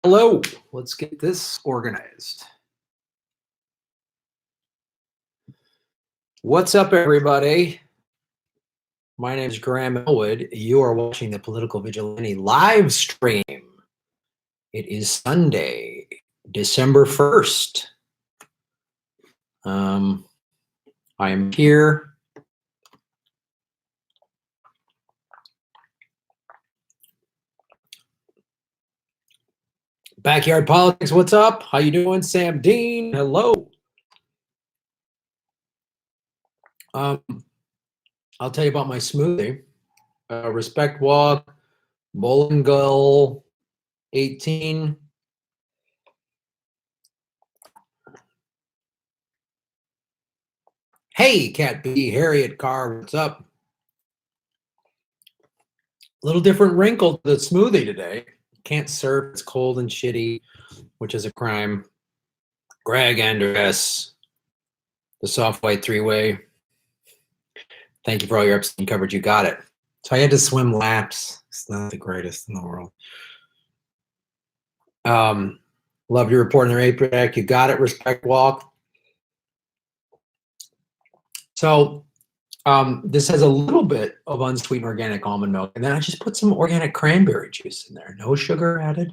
Hello, let's get this organized. What's up, everybody? My name is Graham Elwood. You are watching the Political Vigilante live stream. It is Sunday, December 1st. I am here. Backyard Politics, what's up? How you doing, Sam Dean? Hello. I'll tell you about my smoothie. Respect Walk, Bowling Gull, 18. Hey, Cat B, Harriet Carr, what's up? A little different wrinkle to the smoothie today. Can't surf, it's cold and shitty, which is a crime. Greg Andres, the soft white three-way. Thank you for all your Epstein coverage. You got it. So I had to swim laps. It's not the greatest in the world. Love your report on the rape act. You got it. Respect Walk. So this has a little bit of unsweetened organic almond milk, and then I just put some organic cranberry juice in there. No sugar added.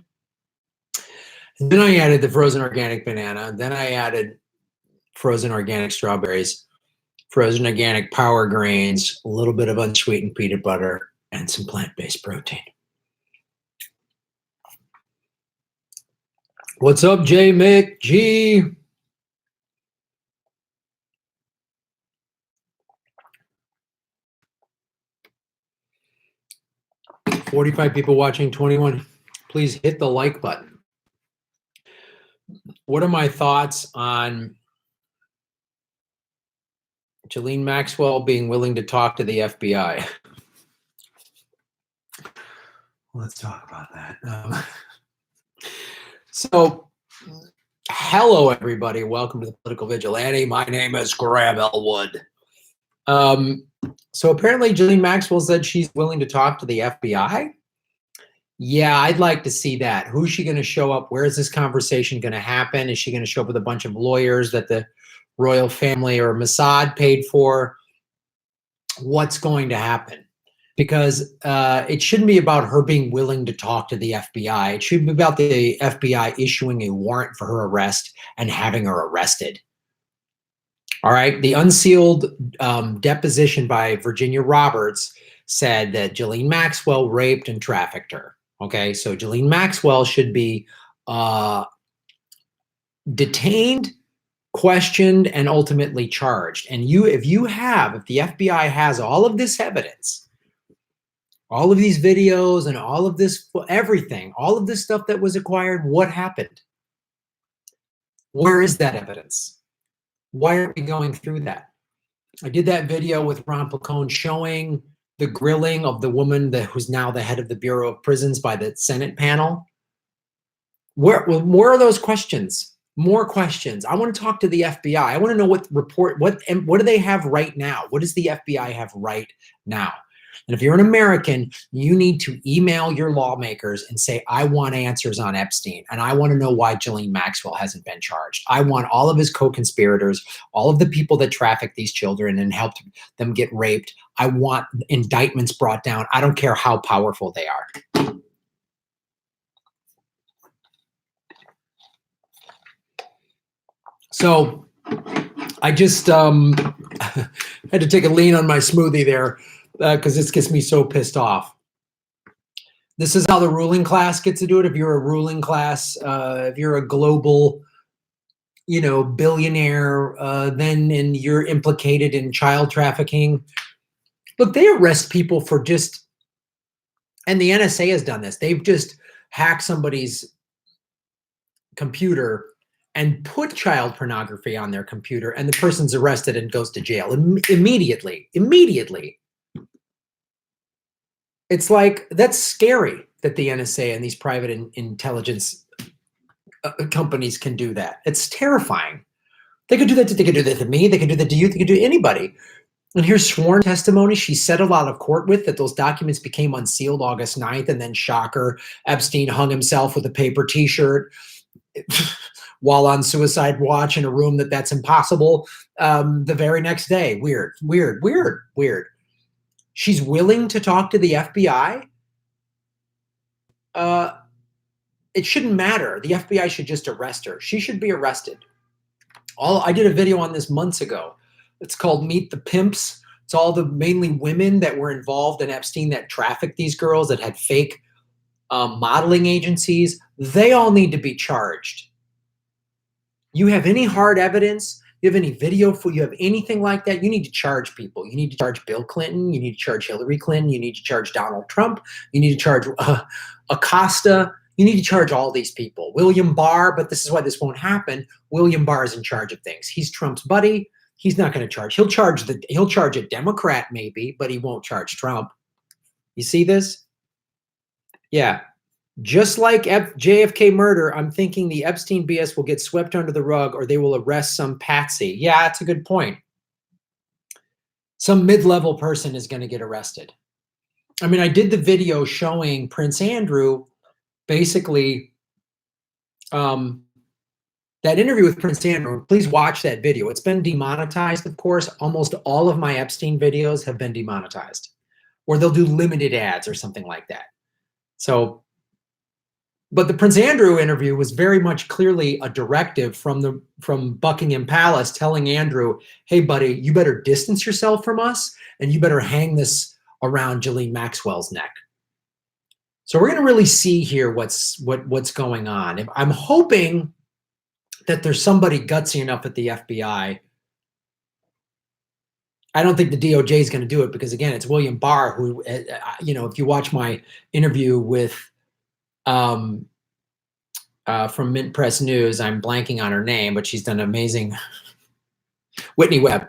And then I added the frozen organic banana. Then I added frozen organic strawberries, frozen organic power grains, a little bit of unsweetened peanut butter, and some plant-based protein. What's up, J. Mick G? $45 people watching, 21. Please hit the like button. What are my thoughts on Ghislaine Maxwell being willing to talk to the FBI? Let's talk about that. So, hello, everybody. Welcome to the Political Vigilante. My name is Graham Elwood. So apparently Ghislaine Maxwell said she's willing to talk to the FBI. Yeah, I'd like to see that. Who's she going to show up? Where is this conversation going to happen? Is she going to show up with a bunch of lawyers that the royal family or Mossad paid for? What's going to happen? Because it shouldn't be about her being willing to talk to the FBI. It should be about the FBI issuing a warrant for her arrest and having her arrested. All right. The unsealed deposition by Virginia Roberts said that Ghislaine Maxwell raped and trafficked her. Okay. So Ghislaine Maxwell should be detained, questioned, and ultimately charged. And if the FBI has all of this evidence, all of these videos and all of this, everything, all of this stuff that was acquired, what happened? Where is that evidence? Why aren't we going through that? I did that video with Ron Placone showing the grilling of the woman who's now the head of the Bureau of Prisons by the Senate panel. Where are those questions? More questions. I want to talk to the FBI. I want to know what do they have right now? What does the FBI have right now? And if you're an American, you need to email your lawmakers and say, I want answers on Epstein, and I want to know why Ghislaine Maxwell hasn't been charged. I want all of his co-conspirators, all of the people that trafficked these children and helped them get raped. I want indictments brought down. I don't care how powerful they are. So I just had to take a lean on my smoothie there. Because this gets me so pissed off. This is how the ruling class gets to do it. If you're a ruling class, if you're a global, billionaire, then you're implicated in child trafficking. Look, they arrest people for and the NSA has done this. They've just hacked somebody's computer and put child pornography on their computer, and the person's arrested and goes to jail immediately. It's like, that's scary that the NSA and these private intelligence companies can do that. It's terrifying. They could do that. They could do that to me. They could do that to you. They could do to anybody. And here's sworn testimony she settled out of court with, that those documents became unsealed August 9th, and then shocker, Epstein hung himself with a paper t-shirt while on suicide watch in a room that's impossible the very next day. Weird, weird, weird, weird. She's willing to talk to the FBI. It shouldn't matter. The FBI should just arrest her. She should be arrested. I did a video on this months ago. It's called Meet the Pimps. It's all the mainly women that were involved in Epstein that trafficked these girls, that had fake modeling agencies. They all need to be charged. You have any hard evidence, you have any video, you have anything like that, you need to charge people. You need to charge Bill Clinton. You need to charge Hillary Clinton. You need to charge Donald Trump. You need to charge Acosta. You need to charge all these people. William Barr, but this is why this won't happen. William Barr is in charge of things. He's Trump's buddy. He's not going to charge. He'll charge a Democrat maybe, but he won't charge Trump. You see this? Yeah. Just like JFK murder, I'm thinking the Epstein BS will get swept under the rug, or they will arrest some patsy. Yeah, that's a good point. Some mid-level person is going to get arrested. I mean, I did the video showing Prince Andrew, basically, that interview with Prince Andrew. Please watch that video. It's been demonetized, of course. Almost all of my Epstein videos have been demonetized, or they'll do limited ads or something like that. So, but the Prince Andrew interview was very much clearly a directive from Buckingham Palace telling Andrew, hey, buddy, you better distance yourself from us, and you better hang this around Ghislaine Maxwell's neck. So we're going to really see here what's going on. I'm hoping that there's somebody gutsy enough at the FBI. I don't think the DOJ is going to do it because, again, it's William Barr who, if you watch my interview with from Mint Press News, I'm blanking on her name, but she's done amazing. Whitney Webb.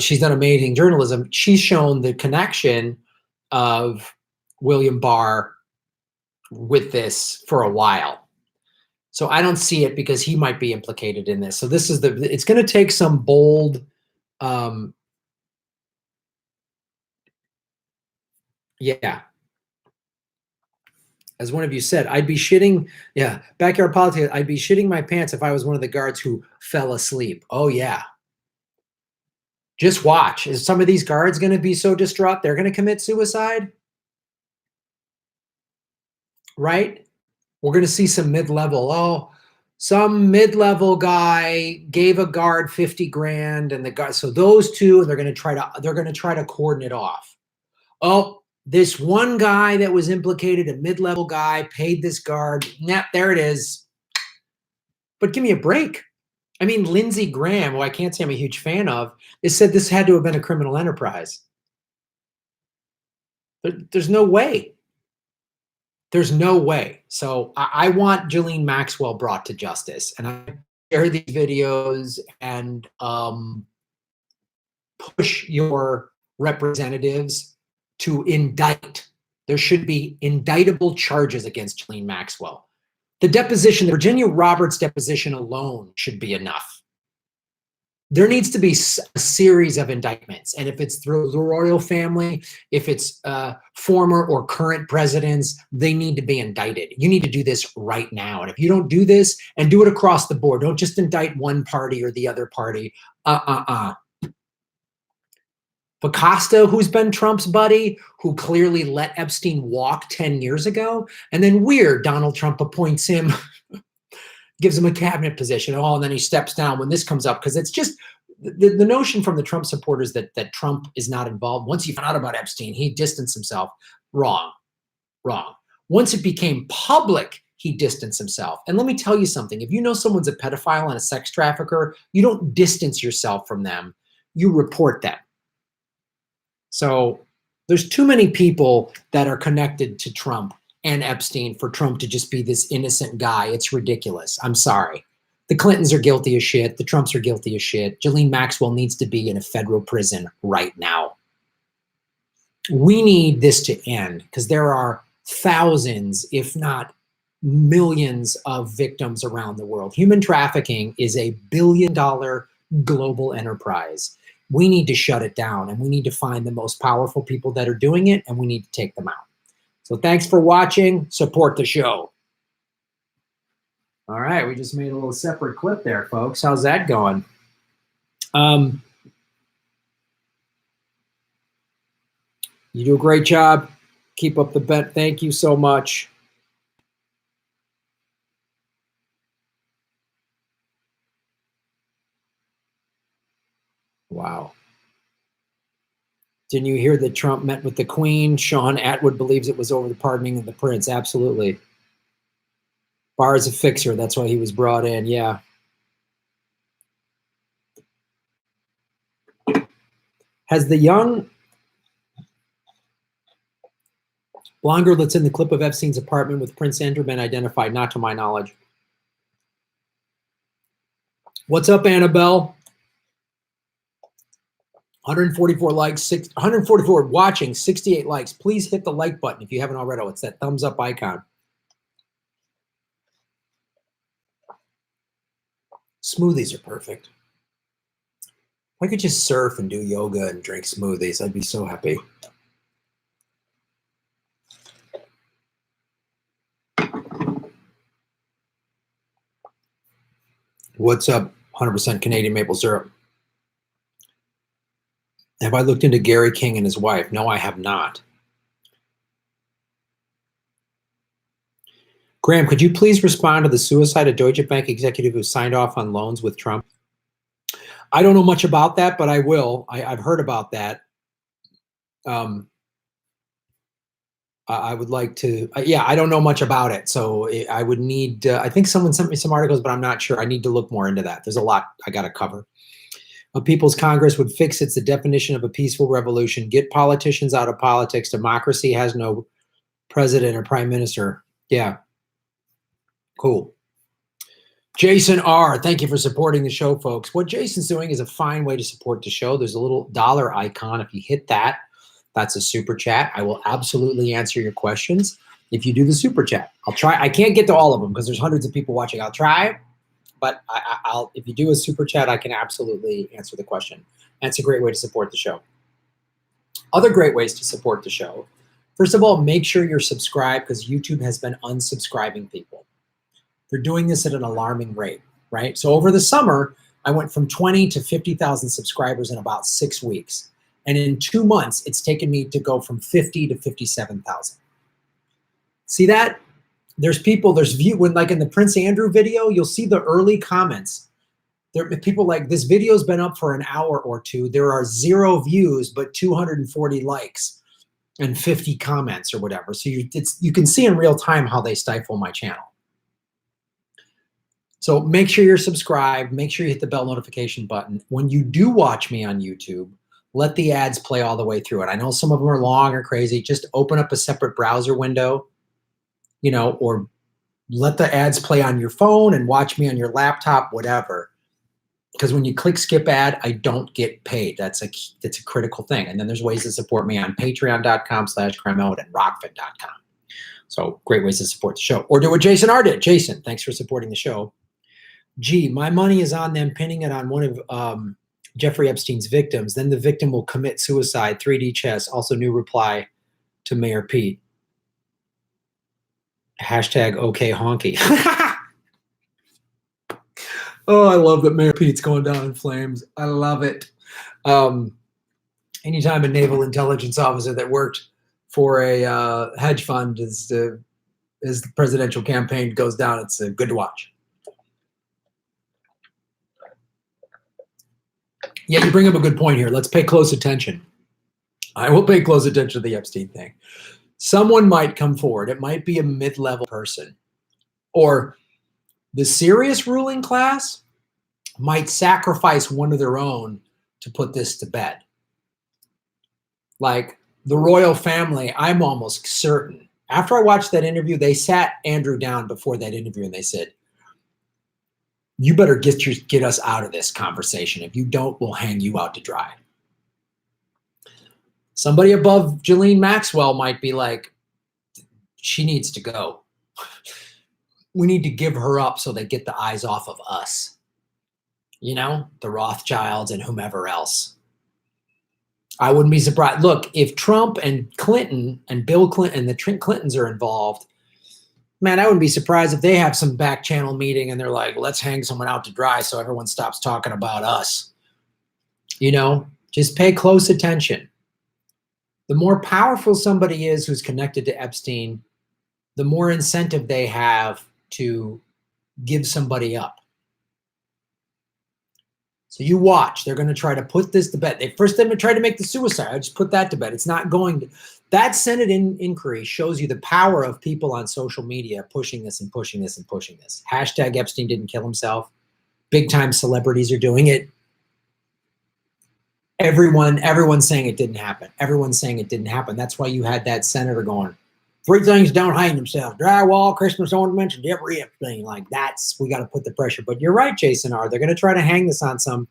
She's done amazing journalism. She's shown the connection of William Barr with this for a while. So I don't see it because he might be implicated in this. So this is it's going to take some bold, yeah. As one of you said, I'd be shitting, yeah, backyard politics, I'd be shitting my pants if I was one of the guards who fell asleep. Oh, yeah. Just watch. Is some of these guards going to be so distraught they're going to commit suicide? Right? We're going to see some mid-level. Oh, some mid-level guy gave a guard 50 grand, and the guy. So those two, they're going to try to cordon it off. Oh, this one guy that was implicated, a mid-level guy, paid this guard. Nah, there it is. But give me a break. I mean, Lindsey Graham, who I can't say I'm a huge fan of, has said this had to have been a criminal enterprise. There's no way. There's no way. So I want Ghislaine Maxwell brought to justice. And I share these videos and push your representatives to indict. There should be indictable charges against Ghislaine Maxwell. The deposition, the Virginia Roberts deposition alone should be enough. There needs to be a series of indictments. And if it's through the royal family, if it's former or current presidents, they need to be indicted. You need to do this right now. And if you don't do this, and do it across the board, don't just indict one party or the other party. Acosta, who's been Trump's buddy, who clearly let Epstein walk 10 years ago, and then weird, Donald Trump appoints him, gives him a cabinet position. Oh, and then he steps down when this comes up, because it's just the notion from the Trump supporters that Trump is not involved. Once he found out about Epstein, he distanced himself. Wrong. Once it became public, he distanced himself. And let me tell you something. If you know someone's a pedophile and a sex trafficker, you don't distance yourself from them. You report them. So there's too many people that are connected to Trump and Epstein for Trump to just be this innocent guy. It's ridiculous. I'm sorry. The Clintons are guilty as shit. The Trumps are guilty as shit. Ghislaine Maxwell needs to be in a federal prison right now. We need this to end because there are thousands, if not millions, of victims around the world. Human trafficking is a billion-dollar global enterprise. we need to shut it down, and we need to find the most powerful people that are doing it, and we need to take them out. So thanks for watching. Support the show. All right, we just made a little separate clip there, folks. How's that going? You do a great job. Keep up the bet. Thank you so much. Wow. Didn't you hear that Trump met with the Queen? Sean Atwood believes it was over the pardoning of the prince. Absolutely. Barr is a fixer. That's why he was brought in. Yeah. Has the young blonde girl that's in the clip of Epstein's apartment with Prince Andrew been identified? Not to my knowledge. What's up, Annabelle? 144 likes, 144 watching, 68 likes. Please hit the like button if you haven't already. It's that thumbs up icon. Smoothies are perfect. I could just surf and do yoga and drink smoothies. I'd be so happy. What's up, 100% Canadian maple syrup? Have I looked into Gary King and his wife? No, I have not. Graham, could you please respond to the suicide of Deutsche Bank executive who signed off on loans with Trump? I don't know much about that, but I will. I've heard about that. I would like to, yeah, I don't know much about it. So I would need, I think someone sent me some articles, but I'm not sure. I need to look more into that. There's a lot I got to cover. A People's Congress would fix it's the definition of a peaceful revolution. Get politicians out of politics. Democracy has no president or prime minister. Yeah. Cool. Jason R., thank you for supporting the show, folks. What Jason's doing is a fine way to support the show. There's a little dollar icon. If you hit that, that's a super chat. I will absolutely answer your questions if you do the super chat. I'll try. I can't get to all of them because there's hundreds of people watching. I'll try, but I'll. If you do a super chat, I can absolutely answer the question. And it's a great way to support the show. Other great ways to support the show. First of all, make sure you're subscribed because YouTube has been unsubscribing people. They're doing this at an alarming rate, right? So over the summer, I went from 20 to 50,000 subscribers in about 6 weeks. And in 2 months, it's taken me to go from 50 to 57,000. See that? There's people, there's view, when like in the Prince Andrew video, you'll see the early comments. There are people like, this video's been up for an hour or two. There are 0 views, but 240 likes and 50 comments or whatever. So you can see in real time how they stifle my channel. So make sure you're subscribed. Make sure you hit the bell notification button. When you do watch me on YouTube, let the ads play all the way through it. I know some of them are long or crazy. Just open up a separate browser window, you know, or let the ads play on your phone and watch me on your laptop, whatever. Because when you click skip ad, I don't get paid. That's a critical thing. And then there's ways to support me on patreon.com/cremode and rockfit.com. So great ways to support the show. Or do what Jason R. did. Jason, thanks for supporting the show. Gee, my money is on them pinning it on one of Jeffrey Epstein's victims. Then the victim will commit suicide. 3D chess. Also new reply to Mayor Pete. Hashtag okay honky. Oh, I love that Mayor Pete's going down in flames. I love it. Anytime a naval intelligence officer that worked for a hedge fund as the presidential campaign goes down, it's good to watch. Yeah, you bring up a good point here. Let's pay close attention. I will pay close attention to the Epstein thing. Someone might come forward. It might be a mid-level person. Or the serious ruling class might sacrifice one of their own to put this to bed. Like the royal family, I'm almost certain. After I watched that interview, they sat Andrew down before that interview and they said, you better get us out of this conversation. If you don't, we'll hang you out to dry. Somebody above Ghislaine Maxwell might be like, she needs to go. We need to give her up so they get the eyes off of us. You know, the Rothschilds and whomever else. I wouldn't be surprised. Look, if Trump and Clinton and Bill Clinton and the Clintons are involved, man, I wouldn't be surprised if they have some back channel meeting and they're like, let's hang someone out to dry so everyone stops talking about us. You know, just pay close attention. The more powerful somebody is who's connected to Epstein, the more incentive they have to give somebody up. So you watch. They're going to try to put this to bed. They tried to make the suicide. I just put that to bed. It's not going to. That Senate inquiry shows you the power of people on social media pushing this and pushing this and pushing this. Hashtag Epstein didn't kill himself. Big time celebrities are doing it. Everyone's saying it didn't happen. Everyone's saying it didn't happen. That's why you had that senator going, 3 things don't hang themselves: drywall, Christmas ornaments, and Jeffrey Epstein. Like, we got to put the pressure. But you're right, Jason R. They're going to try to hang this on some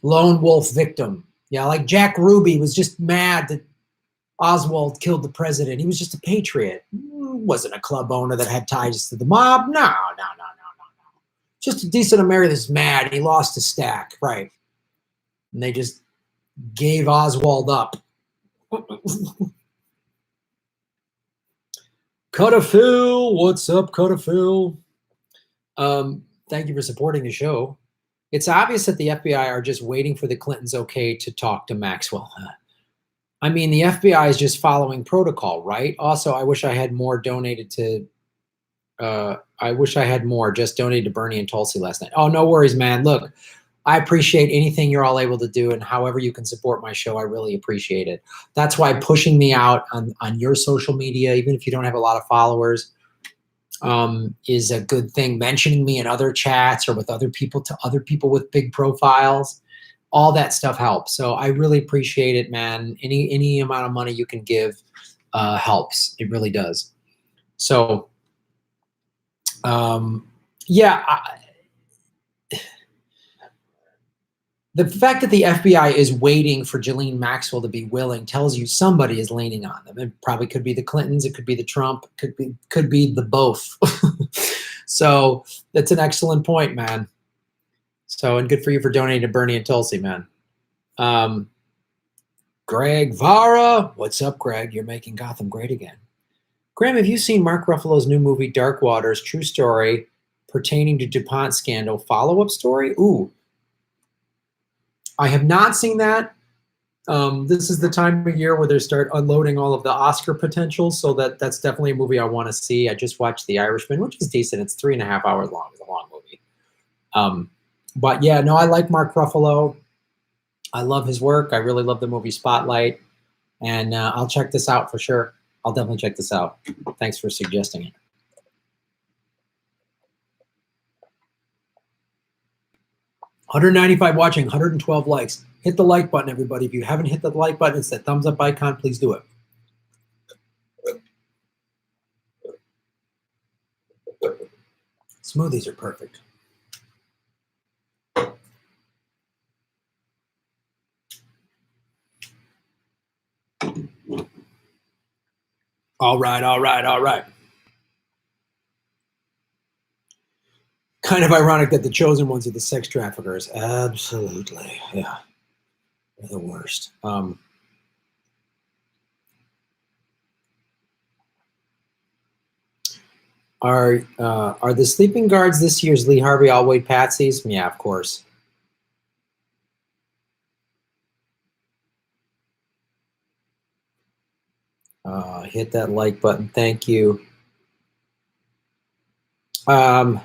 lone wolf victim. Yeah, like Jack Ruby was just mad that Oswald killed the president. He was just a patriot. Wasn't a club owner that had ties to the mob. No. Just a decent American that's mad. He lost his stack. Right. And they just gave Oswald up. Cutter Phil, what's up, Cutter Phil? Thank you for supporting the show. It's obvious that the FBI are just waiting for the Clintons okay to talk to Maxwell. I mean, the FBI is just following protocol, right? Also, I wish I had more donated to. I wish I had more just donated to Bernie and Tulsi last night. Oh, no worries, man. Look, I appreciate anything you're all able to do, and however you can support my show, I really appreciate it. That's why pushing me out on your social media, even if you don't have a lot of followers, is a good thing. Mentioning me in other chats or with other people to other people with big profiles, all that stuff helps. So I really appreciate it, man. Any amount of money you can give helps. It really does. So, yeah. The fact that the FBI is waiting for Ghislaine Maxwell to be willing tells you somebody is leaning on them. It probably could be the Clintons, it could be the Trump, could be the both. So that's an excellent point, man. So, and good for you for donating to Bernie and Tulsi, man. Greg Vara, what's up, Greg? You're making Gotham great again. Graham, have you seen Mark Ruffalo's new movie Dark Waters, true story pertaining to DuPont scandal, follow-up story? Ooh. I have not seen that. This is the time of year where they start unloading all of the Oscar potential, so that's definitely a movie I want to see. I just watched The Irishman, which is decent. It's 3.5 hours long. It's a long movie. But yeah, no, I like Mark Ruffalo. I love his work. I really love the movie Spotlight. And I'll check this out for sure. I'll definitely check this out. Thanks for suggesting it. $195 watching, 112 likes. Hit the like button, everybody. If you haven't hit the like button, it's that thumbs up icon. Please do it. Smoothies are perfect. All right. Kind of ironic that the chosen ones are the sex traffickers. Absolutely. Yeah. They're the worst. Are the sleeping guards this year's Lee Harvey Allway patsies? Yeah, of course. Hit that like button. Thank you. I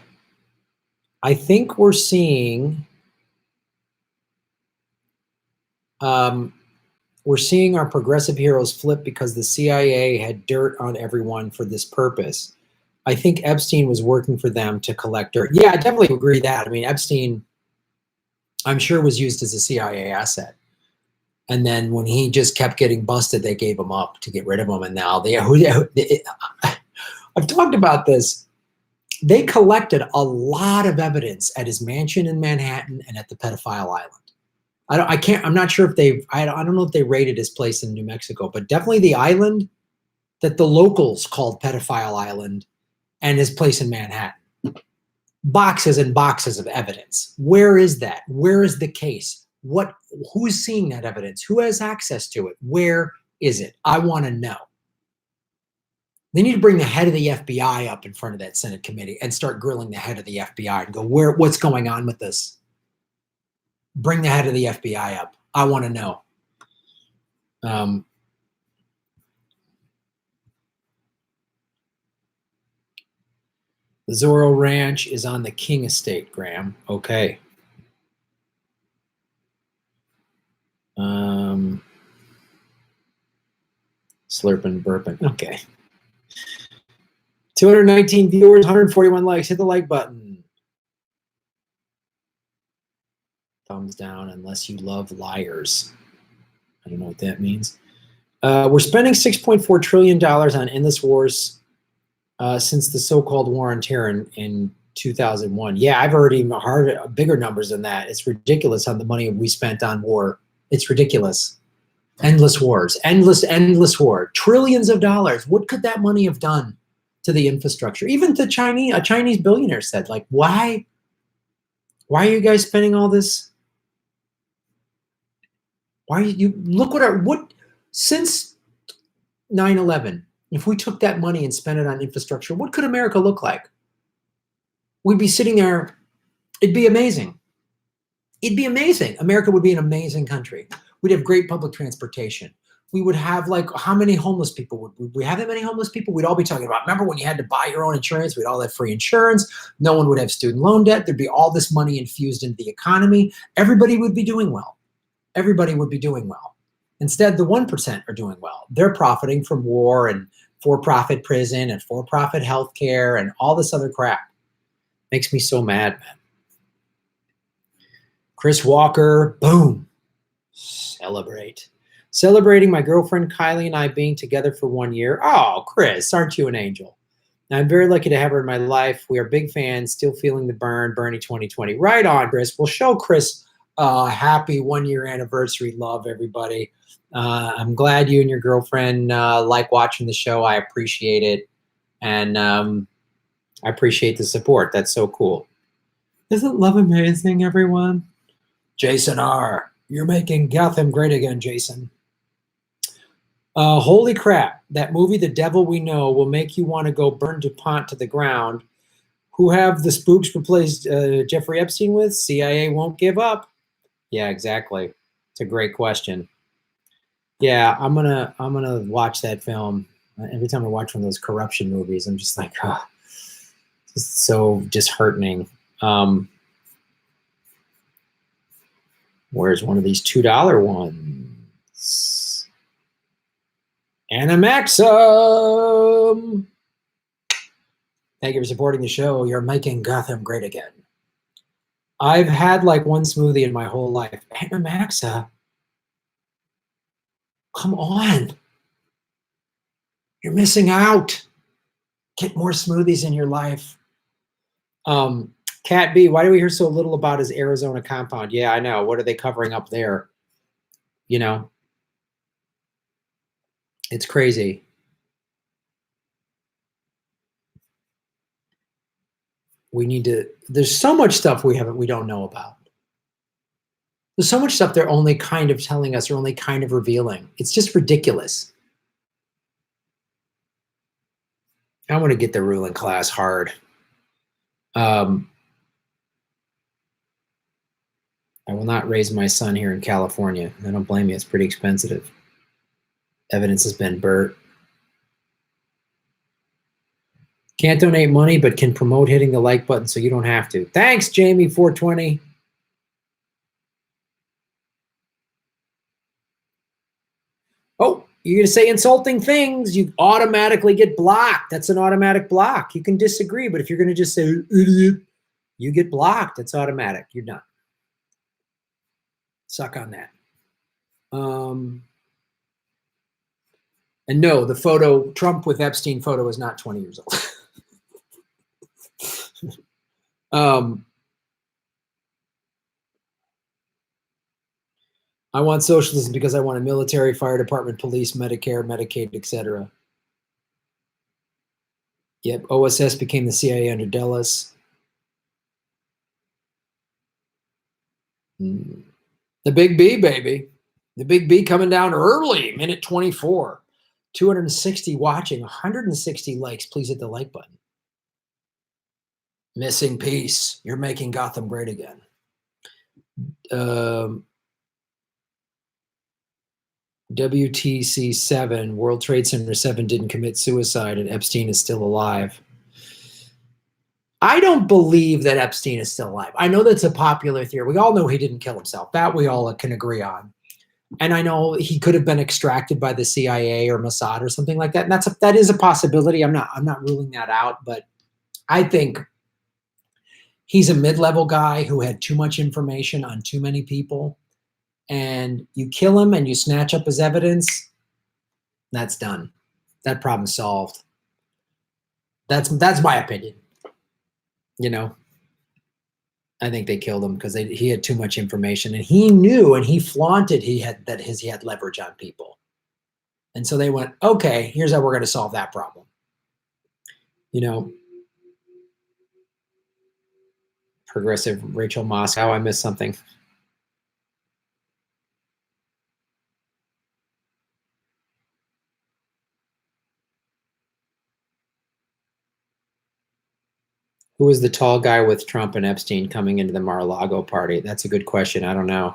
think we're seeing our progressive heroes flip because the CIA had dirt on everyone for this purpose. I think Epstein was working for them to collect dirt. Yeah, I definitely agree that. I mean, Epstein, I'm sure, was used as a CIA asset. And then when he just kept getting busted, they gave him up to get rid of him. And now I've talked about this. They collected a lot of evidence at his mansion in Manhattan and at the pedophile island. I'm not sure if I don't know if they raided his place in New Mexico, but definitely the island that the locals called pedophile island and his place in Manhattan. Boxes and boxes of evidence. Where is that? Where is the case? Who's seeing that evidence? Who has access to it? Where is it? I want to know. They need to bring the head of the FBI up in front of that Senate committee and start grilling the head of the FBI and go, what's going on with this? Bring the head of the FBI up. I want to know. The Zorro Ranch is on the King Estate, Graham. Okay. Slurping, burping. Okay. 219 viewers, 141 likes. Hit the like button. Thumbs down unless you love liars. I don't know what that means. We're spending $6.4 trillion on endless wars since the so-called war on terror in 2001. Yeah, I've heard even bigger numbers than that. It's ridiculous on the money we spent on war. It's ridiculous. Endless wars, endless war, trillions of dollars. What could that money have done to the infrastructure? Even a Chinese billionaire said, like, why are you guys spending all this? Why are you look what since 9/11, if we took that money and spent it on infrastructure, what could America look like? We'd be sitting there. It'd be amazing. It'd be amazing. America would be an amazing country. We'd have great public transportation. We would have, like, how many homeless people would we have? That many homeless people? We'd all be talking about, remember when you had to buy your own insurance? We'd all have free insurance. No one would have student loan debt. There'd be all this money infused into the economy. Everybody would be doing well. Everybody would be doing well. Instead, the 1% are doing well. They're profiting from war and for-profit prison and for-profit healthcare and all this other crap. Makes me so mad, man. Chris Walker, boom. Celebrating my girlfriend Kylie and I being together for 1 year. Oh, Chris, aren't you an angel? I'm very lucky to have her in my life. We are big fans, still feeling the burn, Bernie 2020. Right on, Chris. We'll show Chris happy 1 year anniversary love, everybody. I'm glad you and your girlfriend like watching the show. I appreciate it. And I appreciate the support. That's so cool. Isn't love amazing, everyone? Jason R. You're making Gotham great again, Jason. Holy crap. That movie, The Devil We Know, will make you want to go burn DuPont to the ground. Who have the spooks replaced Jeffrey Epstein with? CIA won't give up. Yeah, exactly. It's a great question. Yeah, I'm gonna watch that film. Every time I watch one of those corruption movies, I'm just like, oh, it's so disheartening. Where's one of these $2 ones? Animaxum! Thank you for supporting the show. You're making Gotham great again. I've had like one smoothie in my whole life. Animaxa? Come on. You're missing out. Get more smoothies in your life. Cat B, why do we hear so little about his Arizona compound? Yeah, I know. What are they covering up there? You know, it's crazy. We need to, there's so much stuff we don't know about. There's so much stuff they're only kind of telling us or only kind of revealing. It's just ridiculous. I want to get the ruling class hard. I will not raise my son here in California. I don't blame you. It's pretty expensive. Evidence has been burnt. Can't donate money, but can promote hitting the like button so you don't have to. Thanks, Jamie420. Oh, you're going to say insulting things, you automatically get blocked. That's an automatic block. You can disagree, but if you're going to just say, idiot, you get blocked. It's automatic. You're done. Suck on that. And no, the photo, Trump with Epstein photo is not 20 years old. I want socialism because I want a military, fire department, police, Medicare, Medicaid, etc. Yep, OSS became the CIA under Dulles. The big B, baby. The big B coming down early, minute 24. 260 watching, 160 likes. Please hit the like button. Missing piece. You're making Gotham great again. WTC 7, World Trade Center 7 didn't commit suicide and Epstein is still alive. I don't believe that Epstein is still alive. I know that's a popular theory. We all know he didn't kill himself. That we all can agree on. And I know he could have been extracted by the CIA or Mossad or something like that. And that is a possibility. I'm not ruling that out, but I think he's a mid-level guy who had too much information on too many people. And you kill him and you snatch up his evidence, that's done. That problem's solved. That's my opinion. You know, I think they killed him because he had too much information, and he knew and he flaunted he had leverage on people. And so they went, okay, here's how we're going to solve that problem. You know, progressive Rachel Moscow, I missed something. Who was the tall guy with Trump and Epstein coming into the Mar-a-Lago party? That's a good question. I don't know.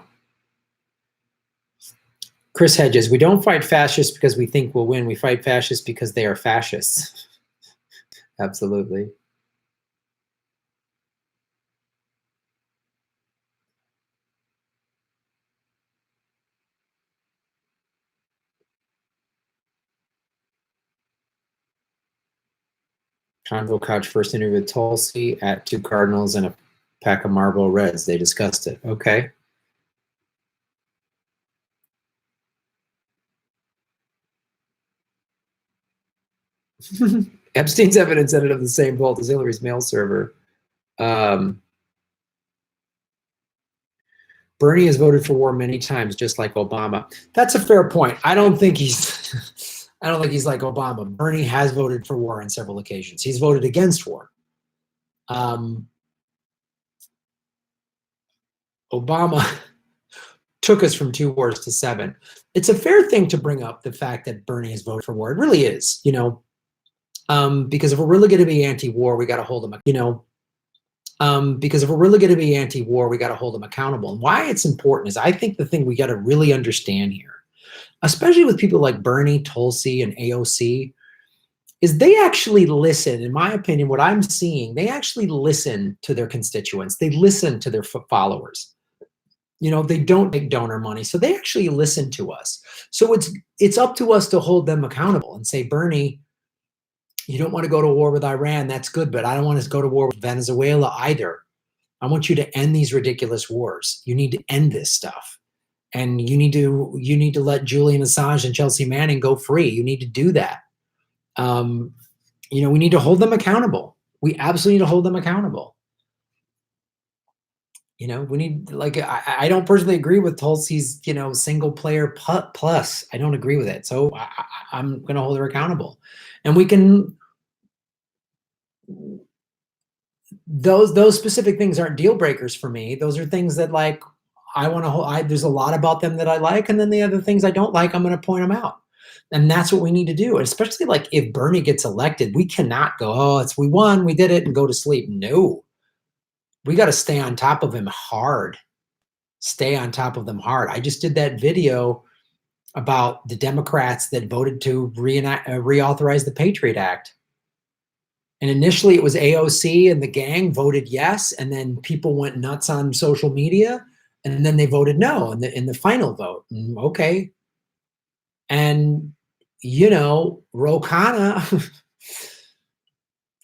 Chris Hedges, we don't fight fascists because we think we'll win. We fight fascists because they are fascists. Absolutely. Convo Couch first interview with Tulsi at 2 Cardinals and a pack of Marlboro Reds. They discussed it. Okay. Epstein's evidence ended up in the same vault as Hillary's mail server. Bernie has voted for war many times, just like Obama. That's a fair point. I don't think he's like Obama. Bernie has voted for war on several occasions. He's voted against war. Obama took us from 2 wars to 7. It's a fair thing to bring up the fact that Bernie has voted for war. It really is, you know, because if we're really going to be anti-war, we got to hold them, you know, because if we're really going to be anti-war, we got to hold them accountable. And why it's important is I think the thing we got to really understand here, especially with people like Bernie, Tulsi, and AOC, is they actually listen. In my opinion, what I'm seeing, they actually listen to their constituents. They listen to their followers. You know, they don't take donor money, so they actually listen to us. So it's up to us to hold them accountable and say, Bernie, you don't want to go to war with Iran, that's good, but I don't want to go to war with Venezuela either. I want you to end these ridiculous wars. You need to end this stuff. And you need to let Julian Assange and Chelsea Manning go free. You need to do that. You know, we need to hold them accountable. We absolutely need to hold them accountable. You know, we need, like, I don't personally agree with Tulsi's, you know, single player plus. I don't agree with it. So I'm going to hold her accountable. And we can, those specific things aren't deal breakers for me. Those are things that, like, I want to hold. There's a lot about them that I like. And then the other things I don't like, I'm going to point them out. And that's what we need to do. And especially, like, if Bernie gets elected, we cannot go, oh, we won, we did it, and go to sleep. No. We got to stay on top of him hard. Stay on top of them hard. I just did that video about the Democrats that voted to reauthorize the Patriot Act. And initially it was AOC and the gang voted yes, and then people went nuts on social media, and then they voted no in the final vote. Okay. And, you know, Ro Khanna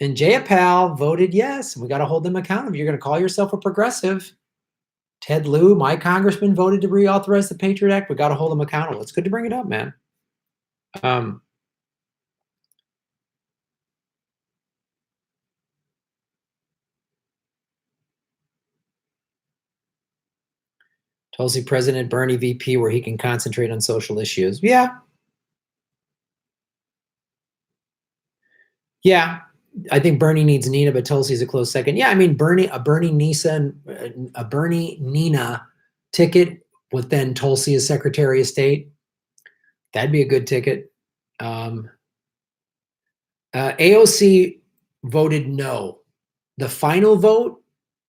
and Jayapal voted yes. We got to hold them accountable. You're going to call yourself a progressive. Ted Lieu, my congressman, voted to reauthorize the Patriot Act. We got to hold them accountable. It's good to bring it up, man. Tulsi President, Bernie VP, where he can concentrate on social issues. Yeah. Yeah. I think Bernie needs Nina, but Tulsi's a close second. Yeah, I mean, a Bernie Nina ticket with then Tulsi as Secretary of State. That'd be a good ticket. AOC voted no. The final vote,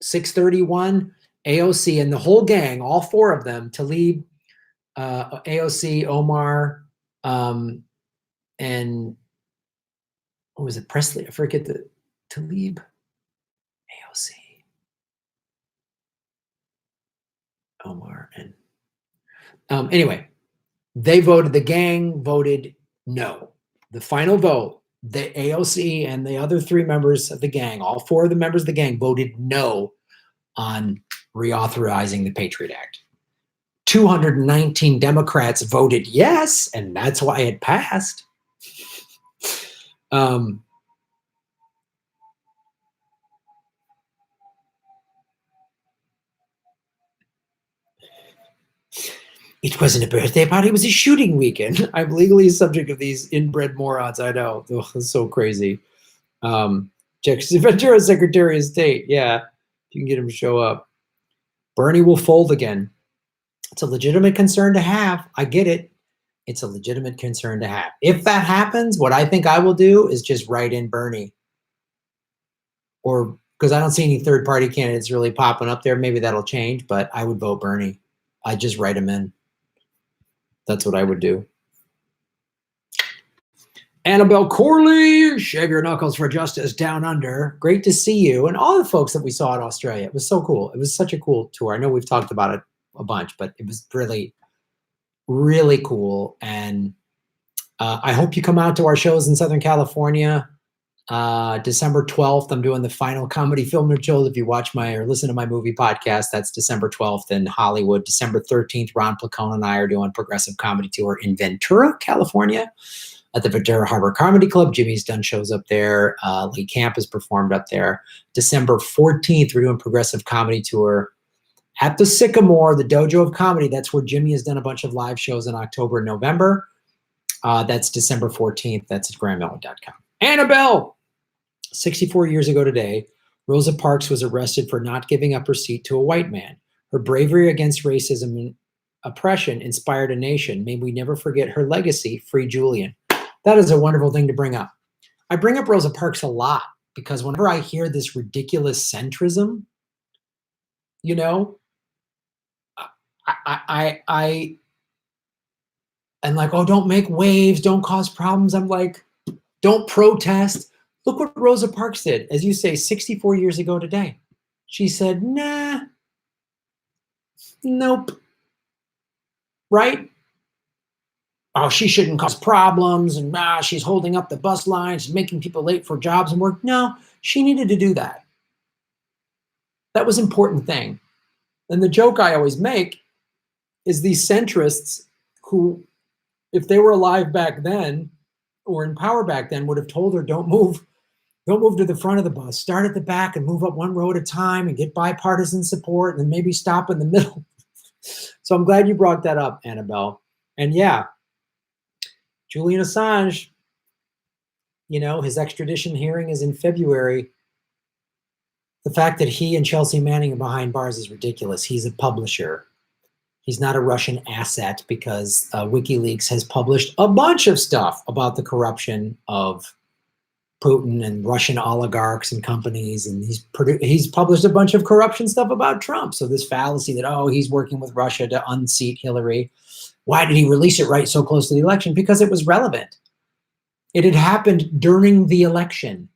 631, AOC and the whole gang, all four of them, Tlaib, AOC, Omar, and what was it, Presley? I forget the Tlaib, AOC, Omar, and anyway, they voted, the gang voted no. The final vote, the AOC and the other three members of the gang, all four of the members of the gang voted no on reauthorizing the Patriot Act. 219 Democrats voted yes, and that's why it passed. It wasn't a birthday party, it was a shooting weekend. I'm legally subject of these inbred morons, I know. Ugh, it's so crazy. Jackson Ventura, Secretary of State. Yeah, you can get him to show up. Bernie will fold again. It's a legitimate concern to have. I get it. It's a legitimate concern to have. If that happens, what I think I will do is just write in Bernie. Or, because I don't see any third-party candidates really popping up there. Maybe that'll change, but I would vote Bernie. I'd just write him in. That's what I would do. Annabelle Corley, shave your knuckles for justice down under. Great to see you. And all the folks that we saw in Australia. It was so cool. It was such a cool tour. I know we've talked about it a bunch, but it was really, really cool. And I hope you come out to our shows in Southern California. December 12th, I'm doing the final comedy film show. If you watch my or listen to my movie podcast, that's December 12th in Hollywood. December 13th, Ron Placone and I are doing progressive comedy tour in Ventura, California at the Ventura Harbor Comedy Club. Jimmy's done shows up there. Lee Camp has performed up there. December 14th, we're doing progressive comedy tour at the Sycamore, the Dojo of Comedy. That's where Jimmy has done a bunch of live shows in October and November. That's December 14th. That's at grandmiller.com. Annabelle! 64 years ago today, Rosa Parks was arrested for not giving up her seat to a white man. Her bravery against racism and oppression inspired a nation. May we never forget her legacy. Free Julian. That is a wonderful thing to bring up. I bring up Rosa Parks a lot because whenever I hear this ridiculous centrism, you know, and like, oh, don't make waves, don't cause problems. I'm like, don't protest. Look what Rosa Parks did, as you say, 64 years ago today. She said, nah, nope, right? Oh, she shouldn't cause problems, and she's holding up the bus lines, making people late for jobs and work. No, she needed to do that. That was an important thing. And the joke I always make is these centrists who, if they were alive back then or in power back then, would have told her, don't move to the front of the bus, start at the back and move up one row at a time and get bipartisan support and then maybe stop in the middle. So I'm glad you brought that up, Annabelle. And yeah, Julian Assange, you know, his extradition hearing is in February. The fact that he and Chelsea Manning are behind bars is ridiculous. He's a publisher. He's not a Russian asset because WikiLeaks has published a bunch of stuff about the corruption of Putin and Russian oligarchs and companies, and he's published a bunch of corruption stuff about Trump. So this fallacy that, oh, he's working with Russia to unseat Hillary. Why did he release it right so close to the election? Because it was relevant. It had happened during the election.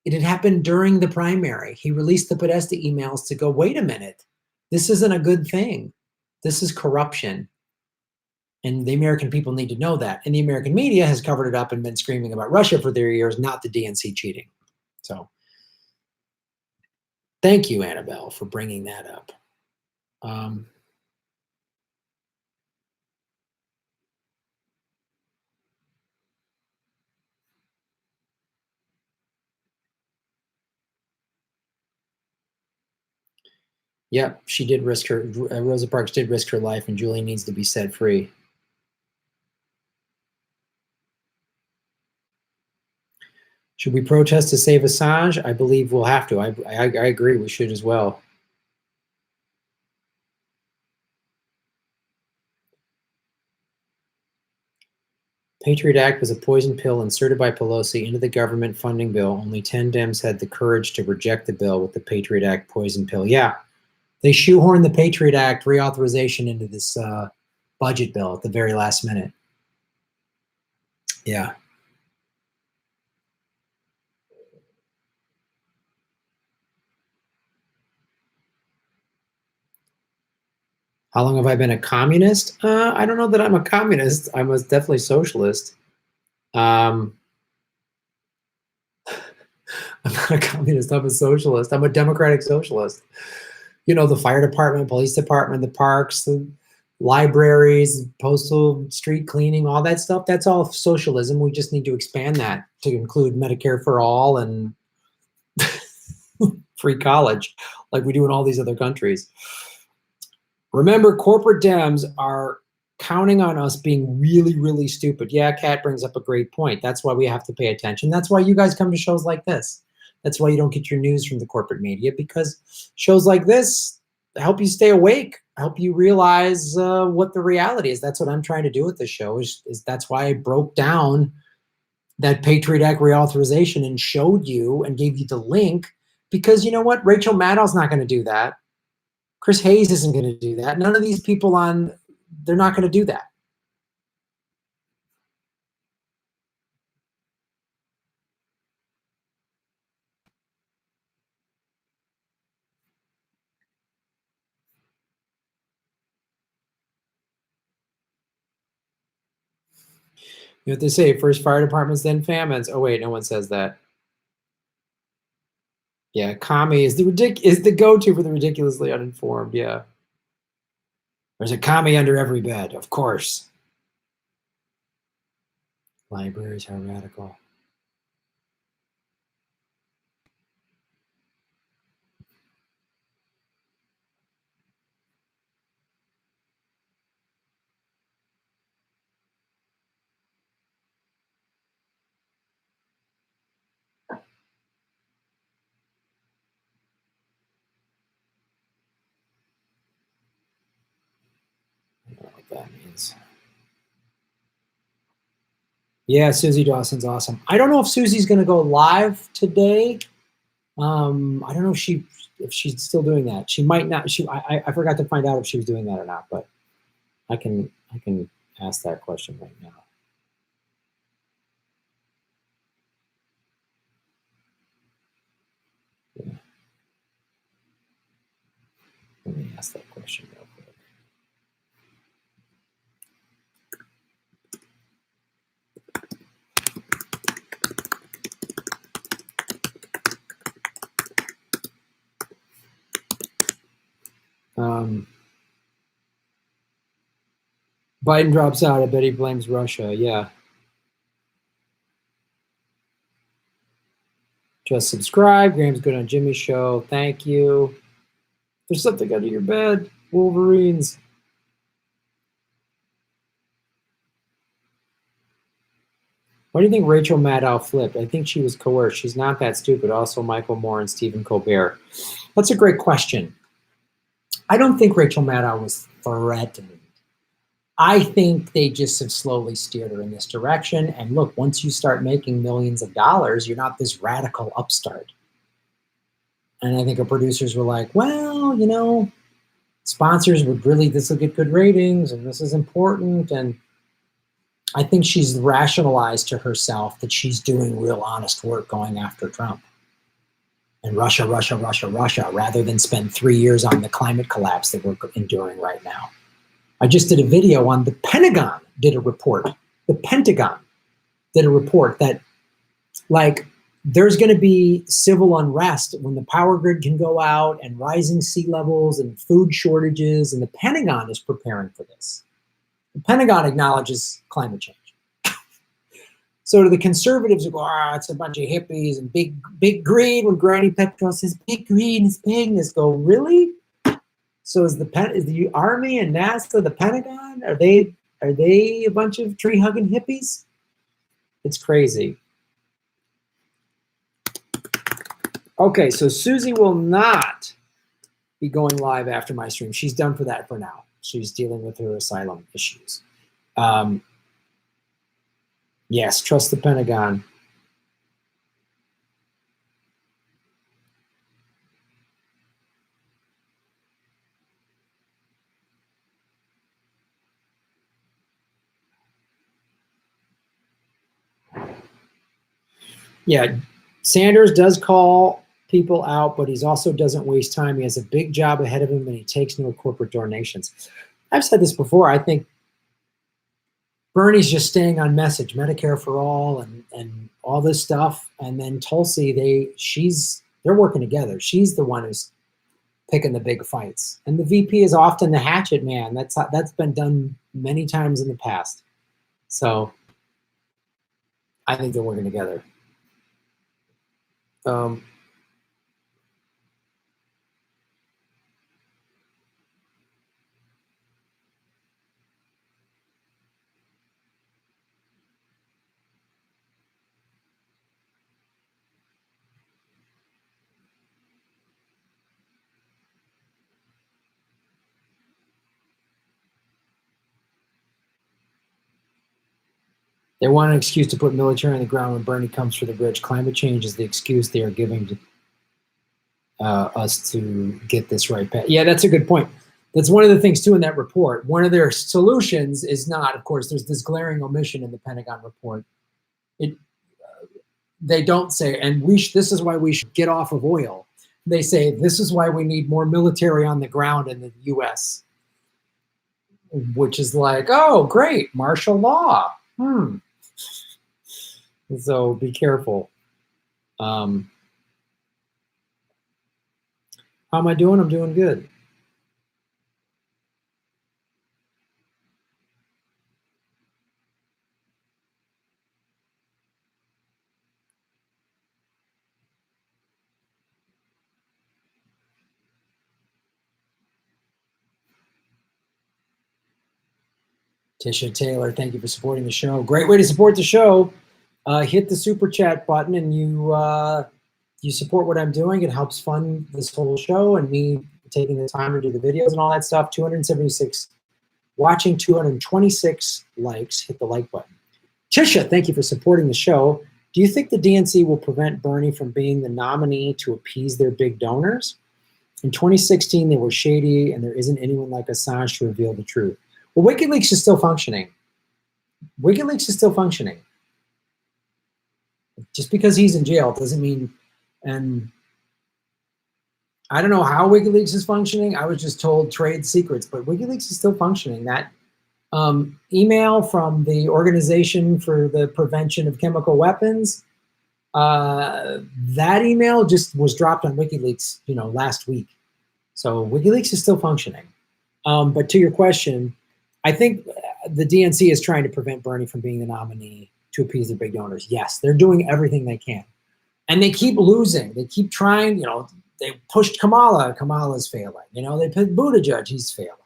It had happened during the primary. He released the Podesta emails to go, wait a minute, this isn't a good thing. This is corruption. And the American people need to know that. And the American media has covered it up and been screaming about Russia for 30 years, not the DNC cheating. So thank you, Annabelle, for bringing that up. Yep, she did risk her, Rosa Parks did risk her life, and Julie needs to be set free. Should we protest to save Assange? I believe we'll have to. I agree, we should as well. Patriot Act was a poison pill inserted by Pelosi into the government funding bill. Only 10 Dems had the courage to reject the bill with the Patriot Act poison pill. Yeah, they shoehorned the Patriot Act reauthorization into this budget bill at the very last minute. Yeah. How long have I been a communist? I don't know that I'm a communist. I'm definitely socialist. I'm not a communist. I'm a socialist. I'm a democratic socialist. You know, the fire department, police department, the parks, the libraries, postal, street cleaning, all that stuff. That's all socialism. We just need to expand that to include Medicare for all and free college like we do in all these other countries. Remember, corporate Dems are counting on us being really, really stupid. Yeah, Kat brings up a great point. That's why we have to pay attention. That's why you guys come to shows like this. That's why you don't get your news from the corporate media, because shows like this help you stay awake, help you realize what the reality is. That's what I'm trying to do with this show, is that's why I broke down that Patriot Act reauthorization and showed you and gave you the link, because you know what? Rachel Maddow's not going to do that. Chris Hayes isn't going to do that. None of these people they're not going to do that. You know what they say, first fire departments, then famines. Oh wait, no one says that. Yeah, commie is the go-to for the ridiculously uninformed. Yeah. There's a commie under every bed, of course. Libraries are radical. I don't know what that means. Yeah, Susie Dawson's awesome. I don't know if Susie's going to go live today. I don't know if she's still doing that. She might not. I forgot to find out if she was doing that or not, but I can ask that question right now. Yeah. Let me ask that question real quick. Biden drops out. I bet he blames Russia. Yeah. Just subscribe. Graham's good on Jimmy's show. Thank you. There's something under your bed. Wolverines. Why do you think Rachel Maddow flipped? I think she was coerced. She's not that stupid. Also, Michael Moore and Stephen Colbert. That's a great question. I don't think Rachel Maddow was threatened. I think they just have slowly steered her in this direction. And look, once you start making millions of dollars, you're not this radical upstart. And I think our producers were like, well, you know, sponsors would really, this will get good ratings and this is important. And I think she's rationalized to herself that she's doing real honest work going after Trump. And Russia, rather than spend 3 years on the climate collapse that we're enduring right now. I just did a video on the Pentagon did a report. The Pentagon did a report that, like, there's going to be civil unrest when the power grid can go out and rising sea levels and food shortages, and the Pentagon is preparing for this. The Pentagon acknowledges climate change. So to the conservatives who go, it's a bunch of hippies and big green, when Granny Petrol says big green is bigness, go, really? So is the Army and NASA, the Pentagon, are they a bunch of tree hugging hippies? It's crazy. Okay, so Susie will not be going live after my stream. She's done for that for now. She's dealing with her asylum issues. Yes, trust the Pentagon. Yeah, Sanders does call people out, but he's also doesn't waste time. He has a big job ahead of him, and he takes no corporate donations. I've said this before. I think Bernie's just staying on message, Medicare for all, and all this stuff. And then Tulsi, they're working together. She's the one who's picking the big fights, and the VP is often the hatchet man. That's been done many times in the past. So I think they're working together. They want an excuse to put military on the ground when Bernie comes for the bridge. Climate change is the excuse they are giving to us to get this right back. Yeah, that's a good point. That's one of the things, too, in that report. One of their solutions is not, of course, there's this glaring omission in the Pentagon report. They don't say, and this is why we should get off of oil. They say, this is why we need more military on the ground in the U.S., which is like, oh, great, martial law. So be careful. How am I doing? I'm doing good. Tisha Taylor, thank you for supporting the show. Great way to support the show. Hit the super chat button, and you support what I'm doing. It helps fund this whole show and me taking the time to do the videos and all that stuff. 276 watching, 226 likes. Hit the like button. Tisha, thank you for supporting the show. Do you think the DNC will prevent Bernie from being the nominee to appease their big donors? In 2016, they were shady, and there isn't anyone like Assange to reveal the truth. Well, WikiLeaks is still functioning. WikiLeaks is still functioning. Just because he's in jail doesn't mean, and I don't know how WikiLeaks is functioning. I was just told trade secrets, but WikiLeaks is still functioning. That email from the Organization for the Prevention of Chemical Weapons, that email just was dropped on WikiLeaks, last week. So WikiLeaks is still functioning. But to your question, I think the DNC is trying to prevent Bernie from being the nominee to appease the big donors. Yes, they're doing everything they can. And they keep losing. They keep trying, they pushed Kamala. Kamala's failing. They put Buttigieg, he's failing.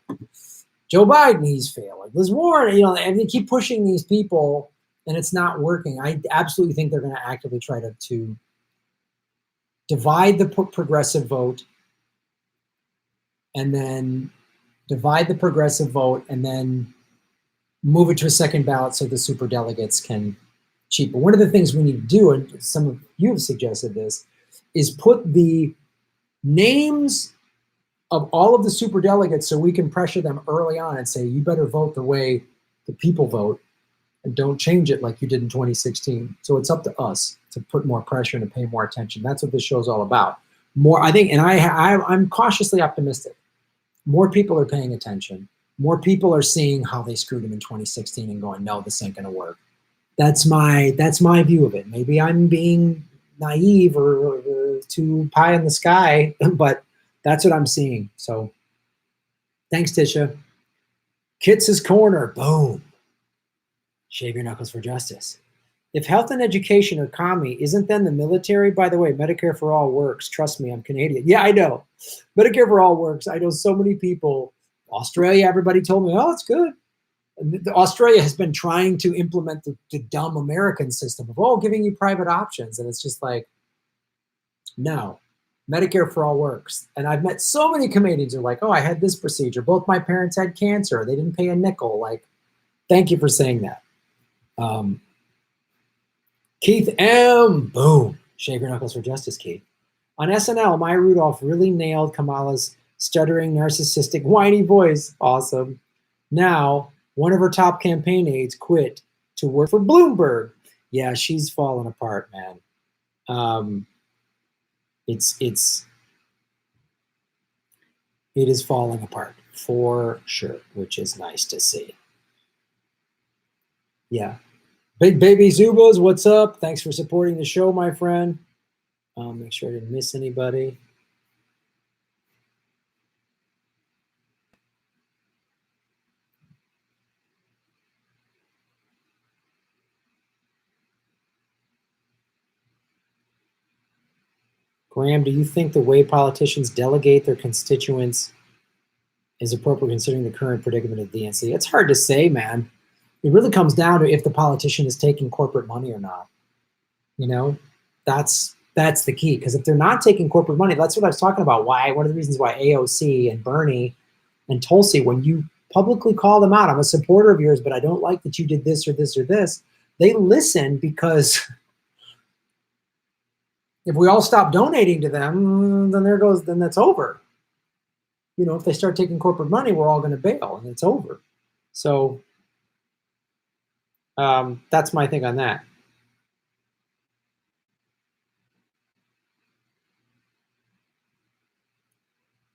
Joe Biden, he's failing. Liz Warren, and they keep pushing these people, and it's not working. I absolutely think they're going to actively try to divide the progressive vote, and then move it to a second ballot so the superdelegates can cheat. But one of the things we need to do, and some of you have suggested this, is put the names of all of the superdelegates so we can pressure them early on and say, you better vote the way the people vote and don't change it like you did in 2016. So it's up to us to put more pressure and to pay more attention. That's what this show's all about. More, I think, and I'm cautiously optimistic. More people are paying attention. More people are seeing how they screwed him in 2016 and going, no, this ain't going to work. That's my view of it. Maybe I'm being naive or too pie in the sky, but that's what I'm seeing. So thanks, Tisha. Kits' Corner, boom. Shave your knuckles for justice. If health and education are commie, isn't then the military? By the way, Medicare for all works. Trust me, I'm Canadian. Yeah, I know. Medicare for all works. I know so many people. Australia, everybody told me, oh, it's good. Australia has been trying to implement the dumb American system of, giving you private options. And it's just like, no, Medicare for all works. And I've met so many Canadians who are like, oh, I had this procedure. Both my parents had cancer. They didn't pay a nickel. Like, thank you for saying that. Keith M. Boom. Shave your knuckles for justice, Keith. On SNL, Maya Rudolph really nailed Kamala's stuttering, narcissistic, whiny voice. Awesome. Now, one of her top campaign aides quit to work for Bloomberg. Yeah, she's falling apart, man. It is falling apart for sure, which is nice to see. Yeah. Big Baby Zubas, what's up? Thanks for supporting the show, my friend. Make sure I didn't miss anybody. Graham, do you think the way politicians delegate their constituents is appropriate considering the current predicament of the DNC? It's hard to say, man. It really comes down to if the politician is taking corporate money or not. You know, that's the key. Because if they're not taking corporate money, that's what I was talking about. Why one of the reasons why AOC and Bernie and Tulsi, when you publicly call them out, I'm a supporter of yours, but I don't like that you did this or this or this. They listen because if we all stop donating to them, then that's over. You know, if they start taking corporate money, we're all going to bail and it's over. So that's my thing on that.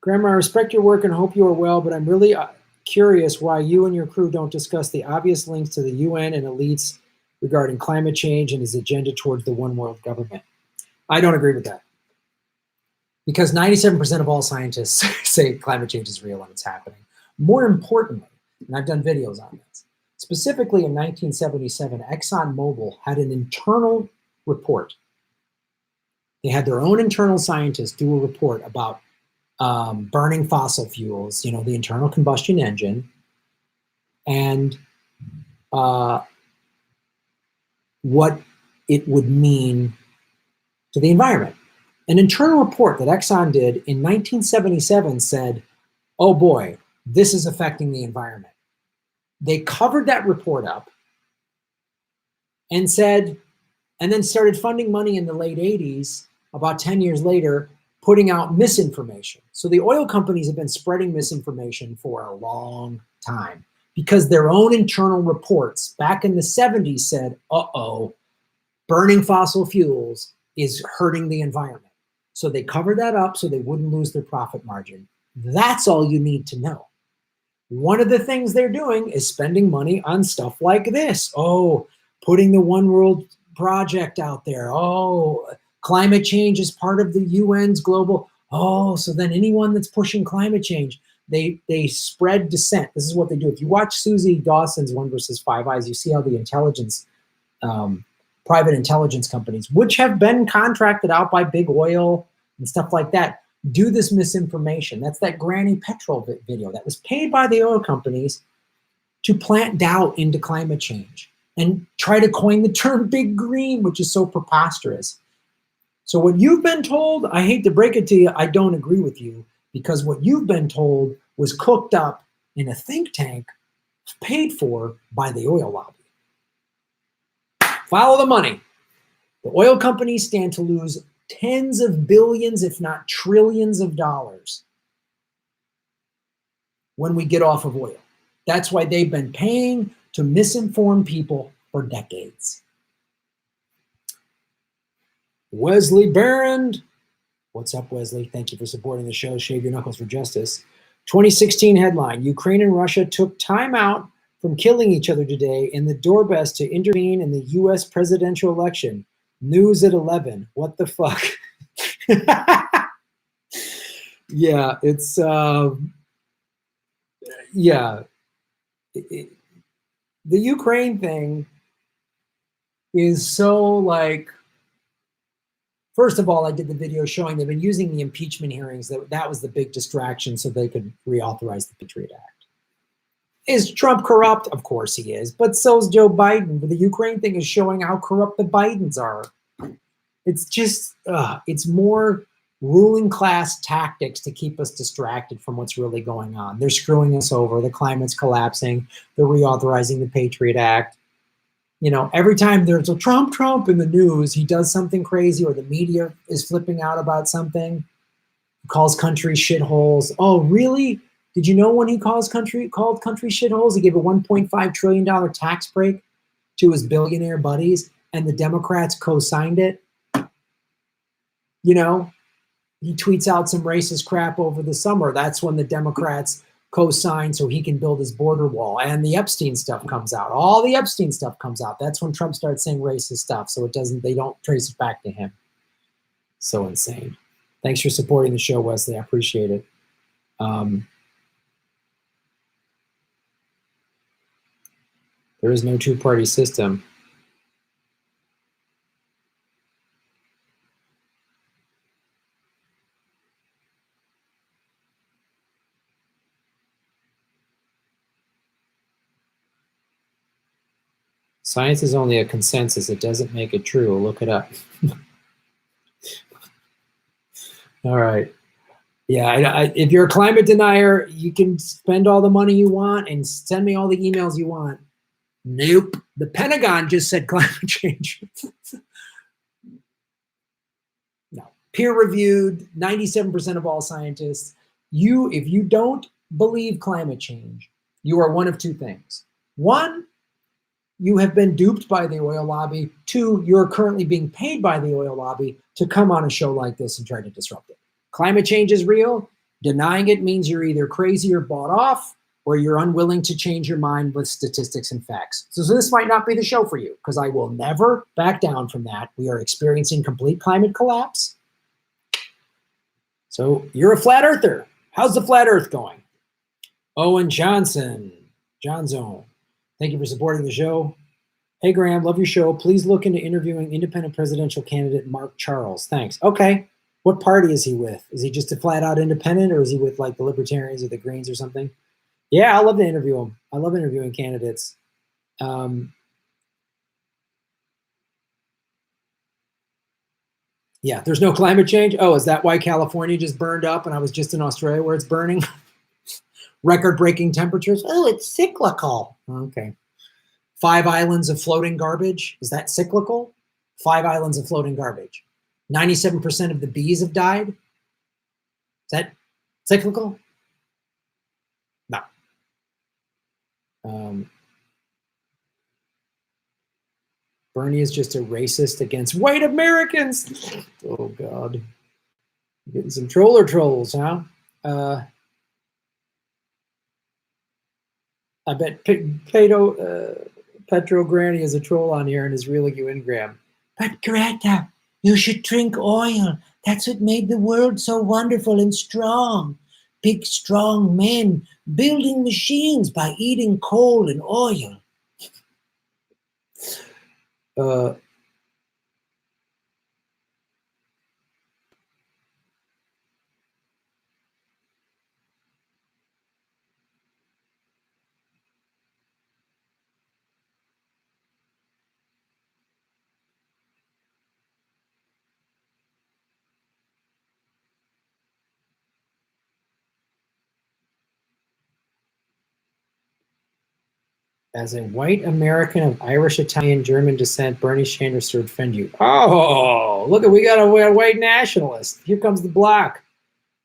Grandma, I respect your work and hope you are well, but I'm really curious why you and your crew don't discuss the obvious links to the UN and elites regarding climate change and his agenda towards the one world government. I don't agree with that. Because 97% of all scientists say climate change is real and it's happening. More importantly, and I've done videos on this, specifically in 1977, ExxonMobil had an internal report. They had their own internal scientists do a report about burning fossil fuels, you know, the internal combustion engine, and what it would mean to the environment. An internal report that Exxon did in 1977 said, oh boy, this is affecting the environment. They covered that report up and said, and then started funding money in the late 80s, about 10 years later, putting out misinformation. So the oil companies have been spreading misinformation for a long time because their own internal reports back in the 70s said, uh-oh, burning fossil fuels is hurting the environment. So they covered that up so they wouldn't lose their profit margin. That's all you need to know. One of the things they're doing is spending money on stuff like this. Oh, putting the One World Project out there. Oh, climate change is part of the UN's global. Oh, so then anyone that's pushing climate change, they spread dissent. This is what they do. If you watch Susie Dawson's 1 versus 5 Eyes, you see how the intelligence, private intelligence companies, which have been contracted out by big oil and stuff like that, do this misinformation. That's that Granny Petrol video that was paid by the oil companies to plant doubt into climate change and try to coin the term big green, which is so preposterous. So what you've been told, I hate to break it to you, I don't agree with you, because what you've been told was cooked up in a think tank paid for by the oil lobby. Follow the money. The oil companies stand to lose tens of billions, if not trillions of dollars when we get off of oil. That's why they've been paying to misinform people for decades. Wesley Barron. What's up, Wesley? Thank you for supporting the show. Shave your knuckles for justice. 2016 headline, Ukraine and Russia took time out from killing each other today in the doorbest to intervene in the U.S. presidential election. News at 11. What the fuck? Yeah, it's, yeah. The Ukraine thing is so like, first of all, I did the video showing they've been using the impeachment hearings. That was the big distraction so they could reauthorize the Patriot Act. Is Trump corrupt? Of course he is, but so is Joe Biden. But the Ukraine thing is showing how corrupt the Bidens are. It's just, it's more ruling class tactics to keep us distracted from what's really going on. They're screwing us over. The climate's collapsing. They're reauthorizing the Patriot Act. You know, every time there's a Trump in the news, he does something crazy or the media is flipping out about something, calls countries shitholes. Oh, really? Did you know when he called countries shitholes, he gave a $1.5 trillion tax break to his billionaire buddies and the Democrats co-signed it? You know, he tweets out some racist crap over the summer. That's when the Democrats co-sign so he can build his border wall. And the Epstein stuff comes out. All the Epstein stuff comes out. That's when Trump starts saying racist stuff. So they don't trace it back to him. So insane. Thanks for supporting the show, Wesley. I appreciate it. There is no two-party system. Science is only a consensus. It doesn't make it true. Look it up. All right. Yeah, if you're a climate denier, you can spend all the money you want and send me all the emails you want. Nope. The Pentagon just said climate change. No. Peer-reviewed, 97% of all scientists. If you don't believe climate change, you are one of two things. One, you have been duped by the oil lobby. Two, you're currently being paid by the oil lobby to come on a show like this and try to disrupt it. Climate change is real. Denying it means you're either crazy or bought off, or you're unwilling to change your mind with statistics and facts. So this might not be the show for you, because I will never back down from that. We are experiencing complete climate collapse. So you're a flat earther. How's the flat earth going? Owen Johnson, Johnzone. Thank you for supporting the show. Hey, Graham, love your show. Please look into interviewing independent presidential candidate Mark Charles. Thanks. Okay. What party is he with? Is he just a flat-out independent, or is he with like the Libertarians or the Greens or something? Yeah, I love to interview him. I love interviewing candidates. Yeah, there's no climate change. Oh, is that why California just burned up and I was just in Australia where it's burning? Record-breaking temperatures. Oh, it's cyclical. Okay. 5 islands of floating garbage. Is that cyclical? 5 islands of floating garbage. 97% of the bees have died. Is that cyclical? No. Bernie is just a racist against white Americans. Oh, God. Getting some troller trolls, huh? I bet Petro Granny is a troll on here and is reeling you in, Graham. But Greta, you should drink oil. That's what made the world so wonderful and strong. Big, strong men building machines by eating coal and oil. As a white American of Irish, Italian, German descent, Bernie Sanders to defend you. Oh, look, we got a white nationalist. Here comes the block.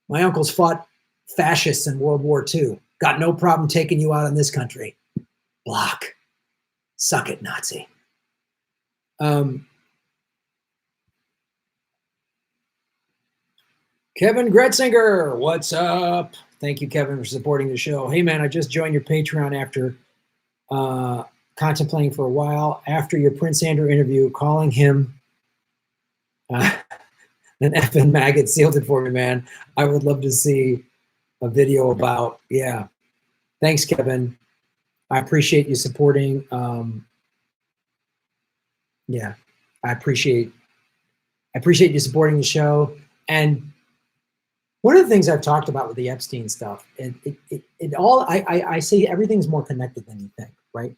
My uncles fought fascists in World War II. Got no problem taking you out in this country. Block. Suck it, Nazi. Kevin Gretzinger, what's up? Thank you, Kevin, for supporting the show. Hey, man, I just joined your Patreon after contemplating for a while. After your Prince Andrew interview, calling him an effing maggot sealed it for me, man. I would love to see a video about, yeah. Thanks, Kevin. I appreciate you supporting. Yeah, I appreciate you supporting the show. And one of the things I've talked about with the Epstein stuff, I say everything's more connected than you think, right?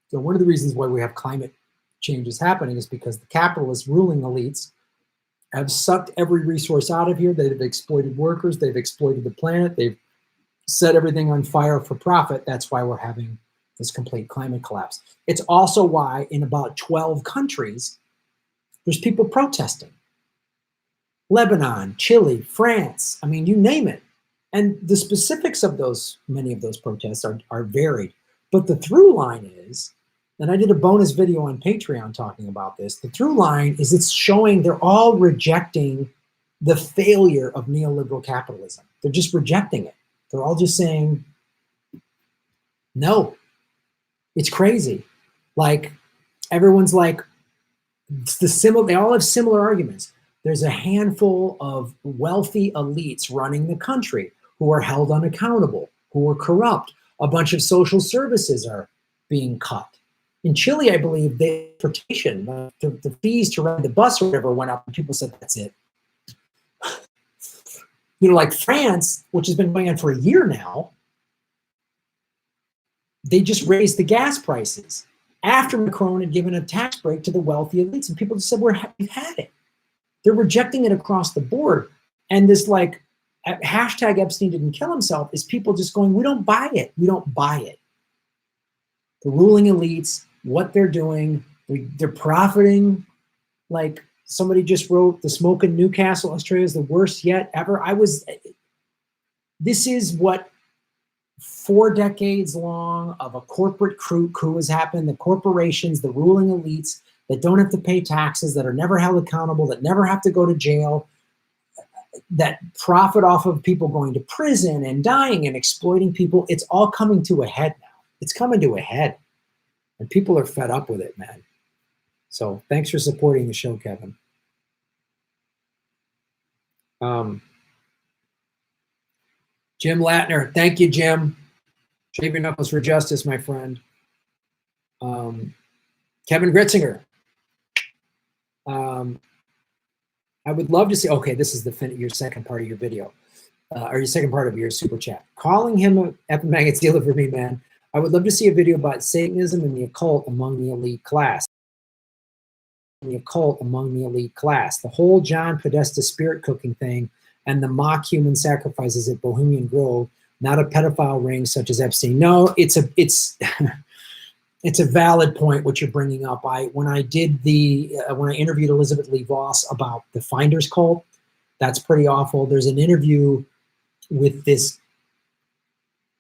So one of the reasons why we have climate changes happening is because the capitalist ruling elites have sucked every resource out of here. They've exploited workers. They've exploited the planet. They've set everything on fire for profit. That's why we're having this complete climate collapse. It's also why in about 12 countries, there's people protesting. Lebanon, Chile, France, I mean, you name it. And the specifics of many of those protests are varied. But the through line is, and I did a bonus video on Patreon talking about this, the through line is it's showing they're all rejecting the failure of neoliberal capitalism. They're just rejecting it. They're all just saying, no, it's crazy. Like, everyone's like, they all have similar arguments. There's a handful of wealthy elites running the country who are held unaccountable, who are corrupt. A bunch of social services are being cut. In Chile, I believe, the transportation, the fees to ride the bus or whatever went up, and people said, that's it. You know, like France, which has been going on for a year now, they just raised the gas prices after Macron had given a tax break to the wealthy elites, and people just said, we've had it. They're rejecting it across the board. And this like hashtag Epstein didn't kill himself is people just going, we don't buy it. We don't buy it. The ruling elites, what they're doing, they're profiting. Like somebody just wrote, the smoke in Newcastle, Australia is the worst yet ever. This is what 4 decades long of a corporate coup has happened. The corporations, the ruling elites that don't have to pay taxes, that are never held accountable, that never have to go to jail, that profit off of people going to prison and dying and exploiting people. It's all coming to a head now. It's coming to a head. And people are fed up with it, man. So thanks for supporting the show, Kevin. Jim Latner, thank you, Jim. Shave your knuckles for justice, my friend. Kevin Gritzinger. I would love to see, okay, this is your second part of your video, or your second part of your super chat. Calling him a epimaggot dealer for me, man. I would love to see a video about Satanism and the occult among the elite class. The whole John Podesta spirit cooking thing and the mock human sacrifices at Bohemian Grove, not a pedophile ring such as Epstein. No, it's a valid point what you're bringing up. When I interviewed Elizabeth Lee Voss about the Finders cult, that's pretty awful. There's an interview with this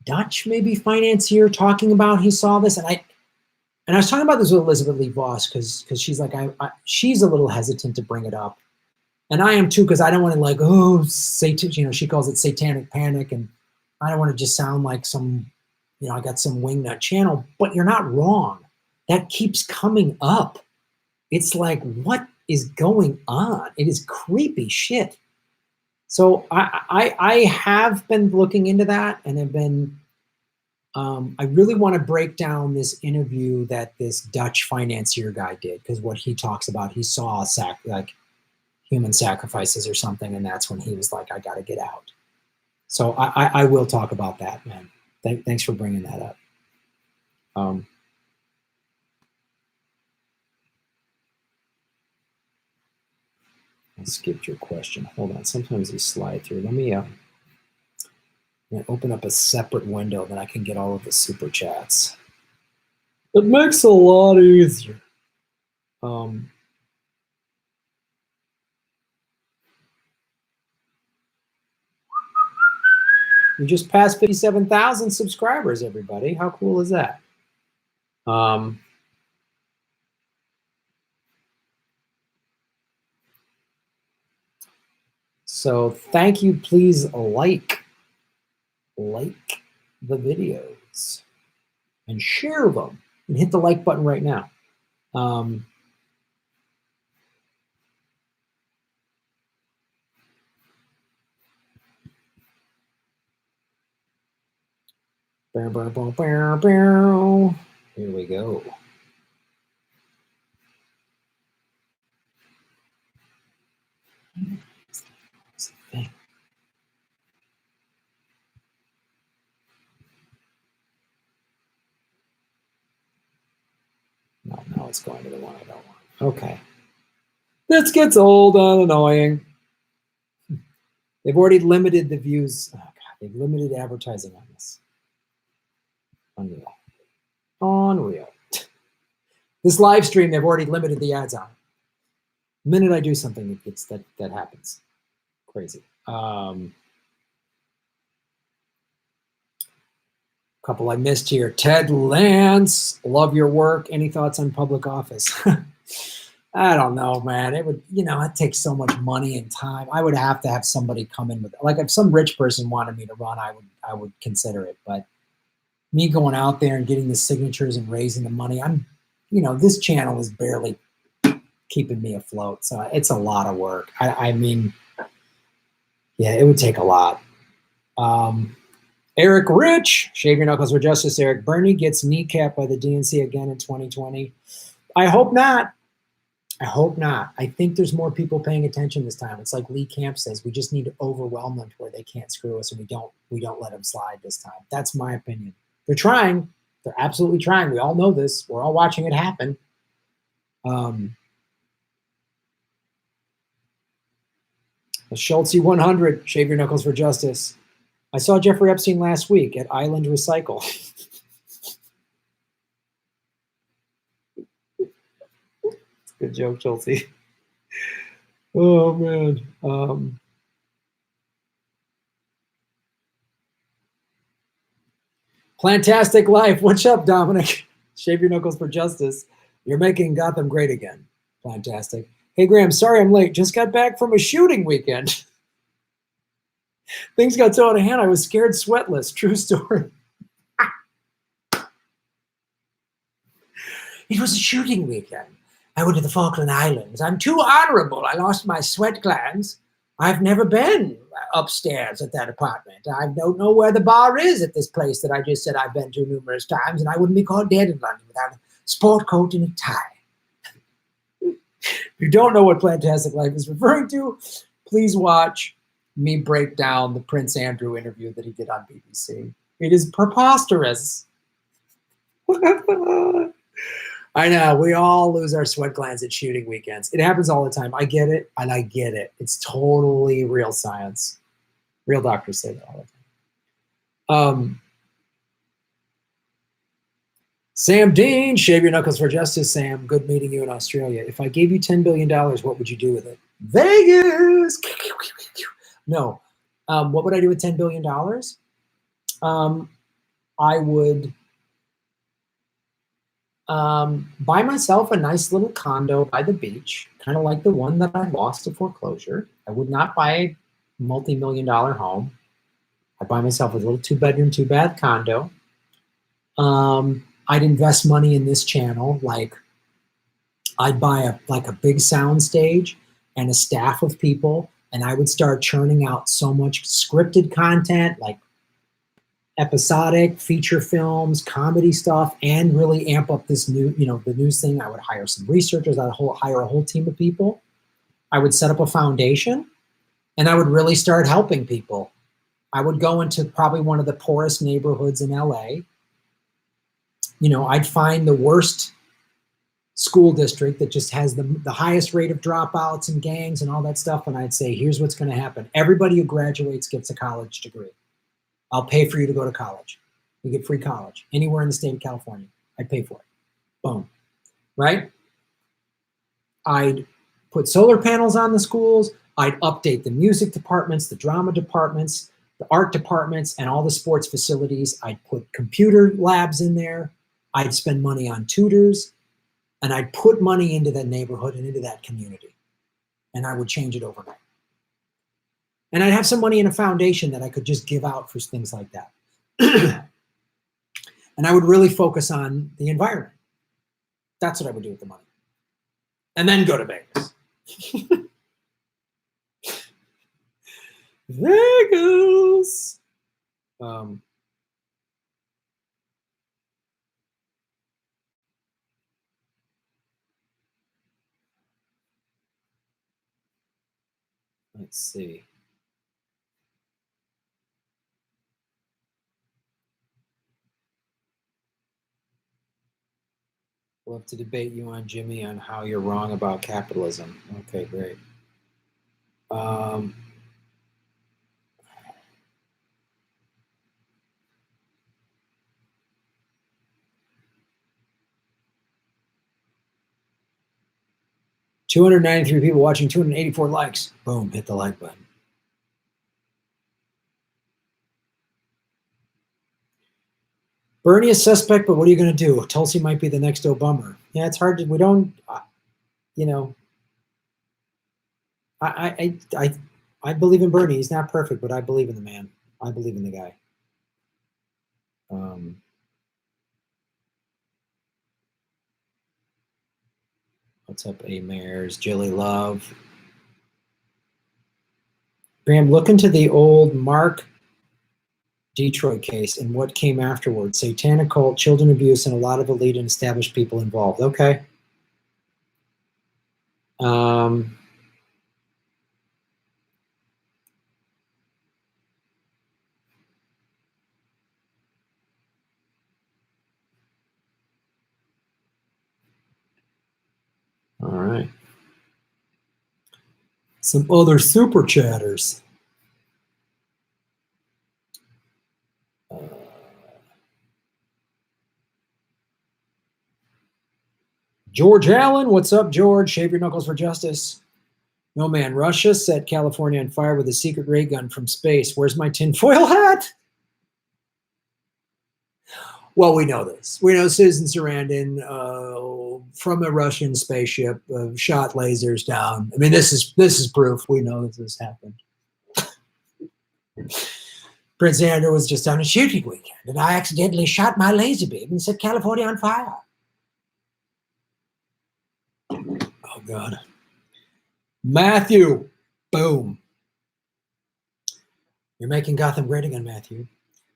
Dutch maybe financier talking about he saw this, and I was talking about this with Elizabeth Lee Voss because she's like she's a little hesitant to bring it up, and I am too, because I don't want to she calls it satanic panic, and I don't want to just sound like some, I got some wingnut channel. But you're not wrong. That keeps coming up. It's like, what is going on? It is creepy shit. So I have been looking into that, and have been. I really want to break down this interview that this Dutch financier guy did, because what he talks about, he saw like human sacrifices or something, and that's when he was like, I got to get out. So I will talk about that, man. Thanks for bringing that up. I skipped your question. Hold on. Sometimes these slide through. Let me open up a separate window, then I can get all of the super chats. It makes it a lot easier. We just passed 57,000 subscribers, everybody. How cool is that? So thank you. Please like the videos and share them, and hit the like button right now. Here we go. No, now it's going to the one I don't want. Okay. This gets old and annoying. They've already limited the views. Oh, God, they've limited advertising on this. Unreal. Unreal. This live stream, they've already limited the ads on. The minute I do something, that happens. Crazy. Couple I missed here. Ted Lance, love your work. Any thoughts on public office? I don't know, man. It would, it takes so much money and time. I would have to have somebody come in with, like, if some rich person wanted me to run, I would consider it. But me going out there and getting the signatures and raising the money, this channel is barely keeping me afloat. So it's a lot of work. I mean, yeah, it would take a lot. Eric Rich, shave your knuckles for justice, Eric. Bernie gets kneecapped by the DNC again in 2020. I hope not. I hope not. I think there's more people paying attention this time. It's like Lee Camp says, we just need to overwhelm them to where they can't screw us, and we don't let them slide this time. That's my opinion. They're trying. They're absolutely trying. We all know this. We're all watching it happen. The Schultzy 100, shave your knuckles for justice. I saw Jeffrey Epstein last week at Island Recycle. Good joke, Schultzy. Oh, man. Plantastic Life. What's up, Dominic? Shave your knuckles for justice. You're making Gotham great again. Fantastic. Hey, Graham, sorry I'm late. Just got back from a shooting weekend. Things got so out of hand, I was scared sweatless. True story. It was a shooting weekend. I went to the Falkland Islands. I'm too honorable. I lost my sweat glands. I've never been upstairs at that apartment. I don't know where the bar is at this place that I just said I've been to numerous times, and I wouldn't be caught dead in London without a sport coat and a tie. If you don't know what Plantastic Life is referring to, please watch me break down the Prince Andrew interview that he did on BBC. It is preposterous. I know, we all lose our sweat glands at shooting weekends. It happens all the time. I get it, and I get it. It's totally real science. Real doctors say that all the time. Sam Dean, shave your knuckles for justice, Sam. Good meeting you in Australia. If I gave you $10 billion, what would you do with it? Vegas! No. What would I do with $10 billion? I would buy myself a nice little condo by the beach, kind of like the one that I lost to foreclosure. I would not buy a multi-million-dollar home. I'd buy myself a little 2-bedroom, 2-bath condo. I'd invest money in this channel. Like, I'd buy a big sound stage and a staff of people, and I would start churning out so much scripted content, like episodic feature films, comedy stuff, and really amp up this new, the news thing. I would hire some researchers. I'd hire a whole team of people. I would set up a foundation, and I would really start helping people. I would go into probably one of the poorest neighborhoods in LA. I'd find the worst school district that just has the highest rate of dropouts and gangs and all that stuff, and I'd say, here's what's going to happen. Everybody who graduates gets a college degree. I'll pay for you to go to college. You get free college anywhere in the state of California. I'd pay for it. Boom. Right? I'd put solar panels on the schools. I'd update the music departments, the drama departments, the art departments, and all the sports facilities. I'd put computer labs in there. I'd spend money on tutors. And I'd put money into that neighborhood and into that community. And I would change it overnight. And I'd have some money in a foundation that I could just give out for things like that. And I would really focus on the environment. That's what I would do with the money. And then go to Vegas. Vegas. Let's see. We'll have to debate you on Jimmy on how you're wrong about capitalism. Okay, great. 293 people watching, 284 likes. Boom, hit the like button. Bernie is suspect, but what are you going to do? Tulsi might be the next Obama. Yeah, it's hard to, we don't, you know, I believe in Bernie. He's not perfect, but I believe in the man. I believe in the guy. What's up, A-Mares? Jilly Love. Graham, look into the old Mark Detroit case and what came afterwards. Satanic cult, children abuse, and a lot of elite and established people involved. Okay. All right. Some other super chatters. George Allen, what's up, George? Shave your knuckles for justice. No, man, Russia set California on fire with a secret ray gun from space. Where's my tinfoil hat? Well, we know this. We know Susan Sarandon from a Russian spaceship shot lasers down. I mean, this is proof. We know that this happened. Prince Andrew was just on a shooting weekend, and I accidentally shot my laser beam and set California on fire. Oh, God. Matthew. Boom. You're making Gotham great again, Matthew.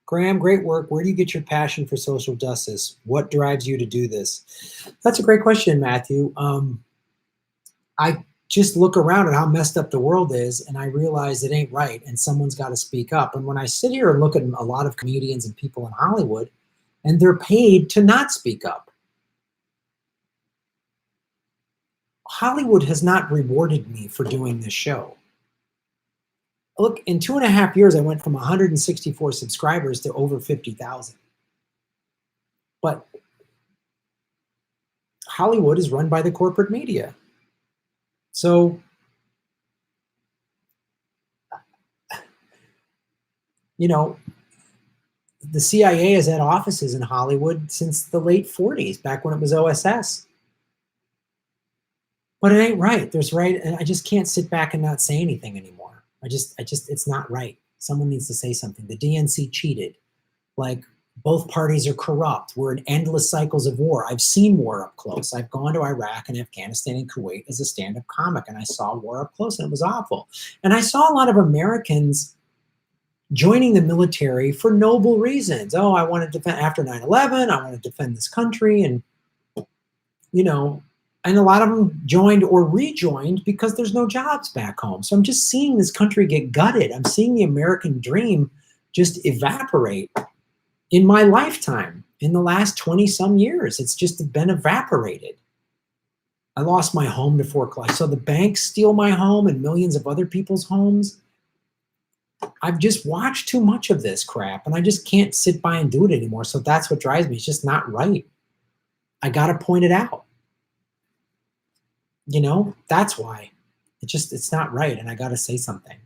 Graham, great work. Where do you get your passion for social justice? What drives you to do this? That's a great question, Matthew. I just look around at how messed up the world is, and I realize it ain't right, and someone's got to speak up. And when I sit here and look at a lot of comedians and people in Hollywood, and they're paid to not speak up. Hollywood has not rewarded me for doing this show. Look, in 2.5 years, I went from 164 subscribers to over 50,000. But Hollywood is run by the corporate media. So, you know, the CIA has had offices in Hollywood since the late 40s, back when it was OSS. But it ain't right. There's right, and I just can't sit back and not say anything anymore. I just, it's not right. Someone needs to say something. The DNC cheated. Like, both parties are corrupt. We're in endless cycles of war. I've seen war up close. I've gone to Iraq and Afghanistan and Kuwait as a stand-up comic, and I saw war up close, and it was awful. And I saw a lot of Americans joining the military for noble reasons. Oh, I want to defend, after 9/11, I want to defend this country. And, you know, and a lot of them joined or rejoined because there's no jobs back home. So I'm just seeing this country get gutted. I'm seeing the American dream just evaporate in my lifetime. In the last 20 some years, it's just been evaporated. I lost my home to foreclosure. So the banks steal my home and millions of other people's homes. I've just watched too much of this crap, and I just can't sit by and do it anymore. So that's what drives me. It's just not right. I got to point it out. You know, that's why. It's not right, and I got to say something.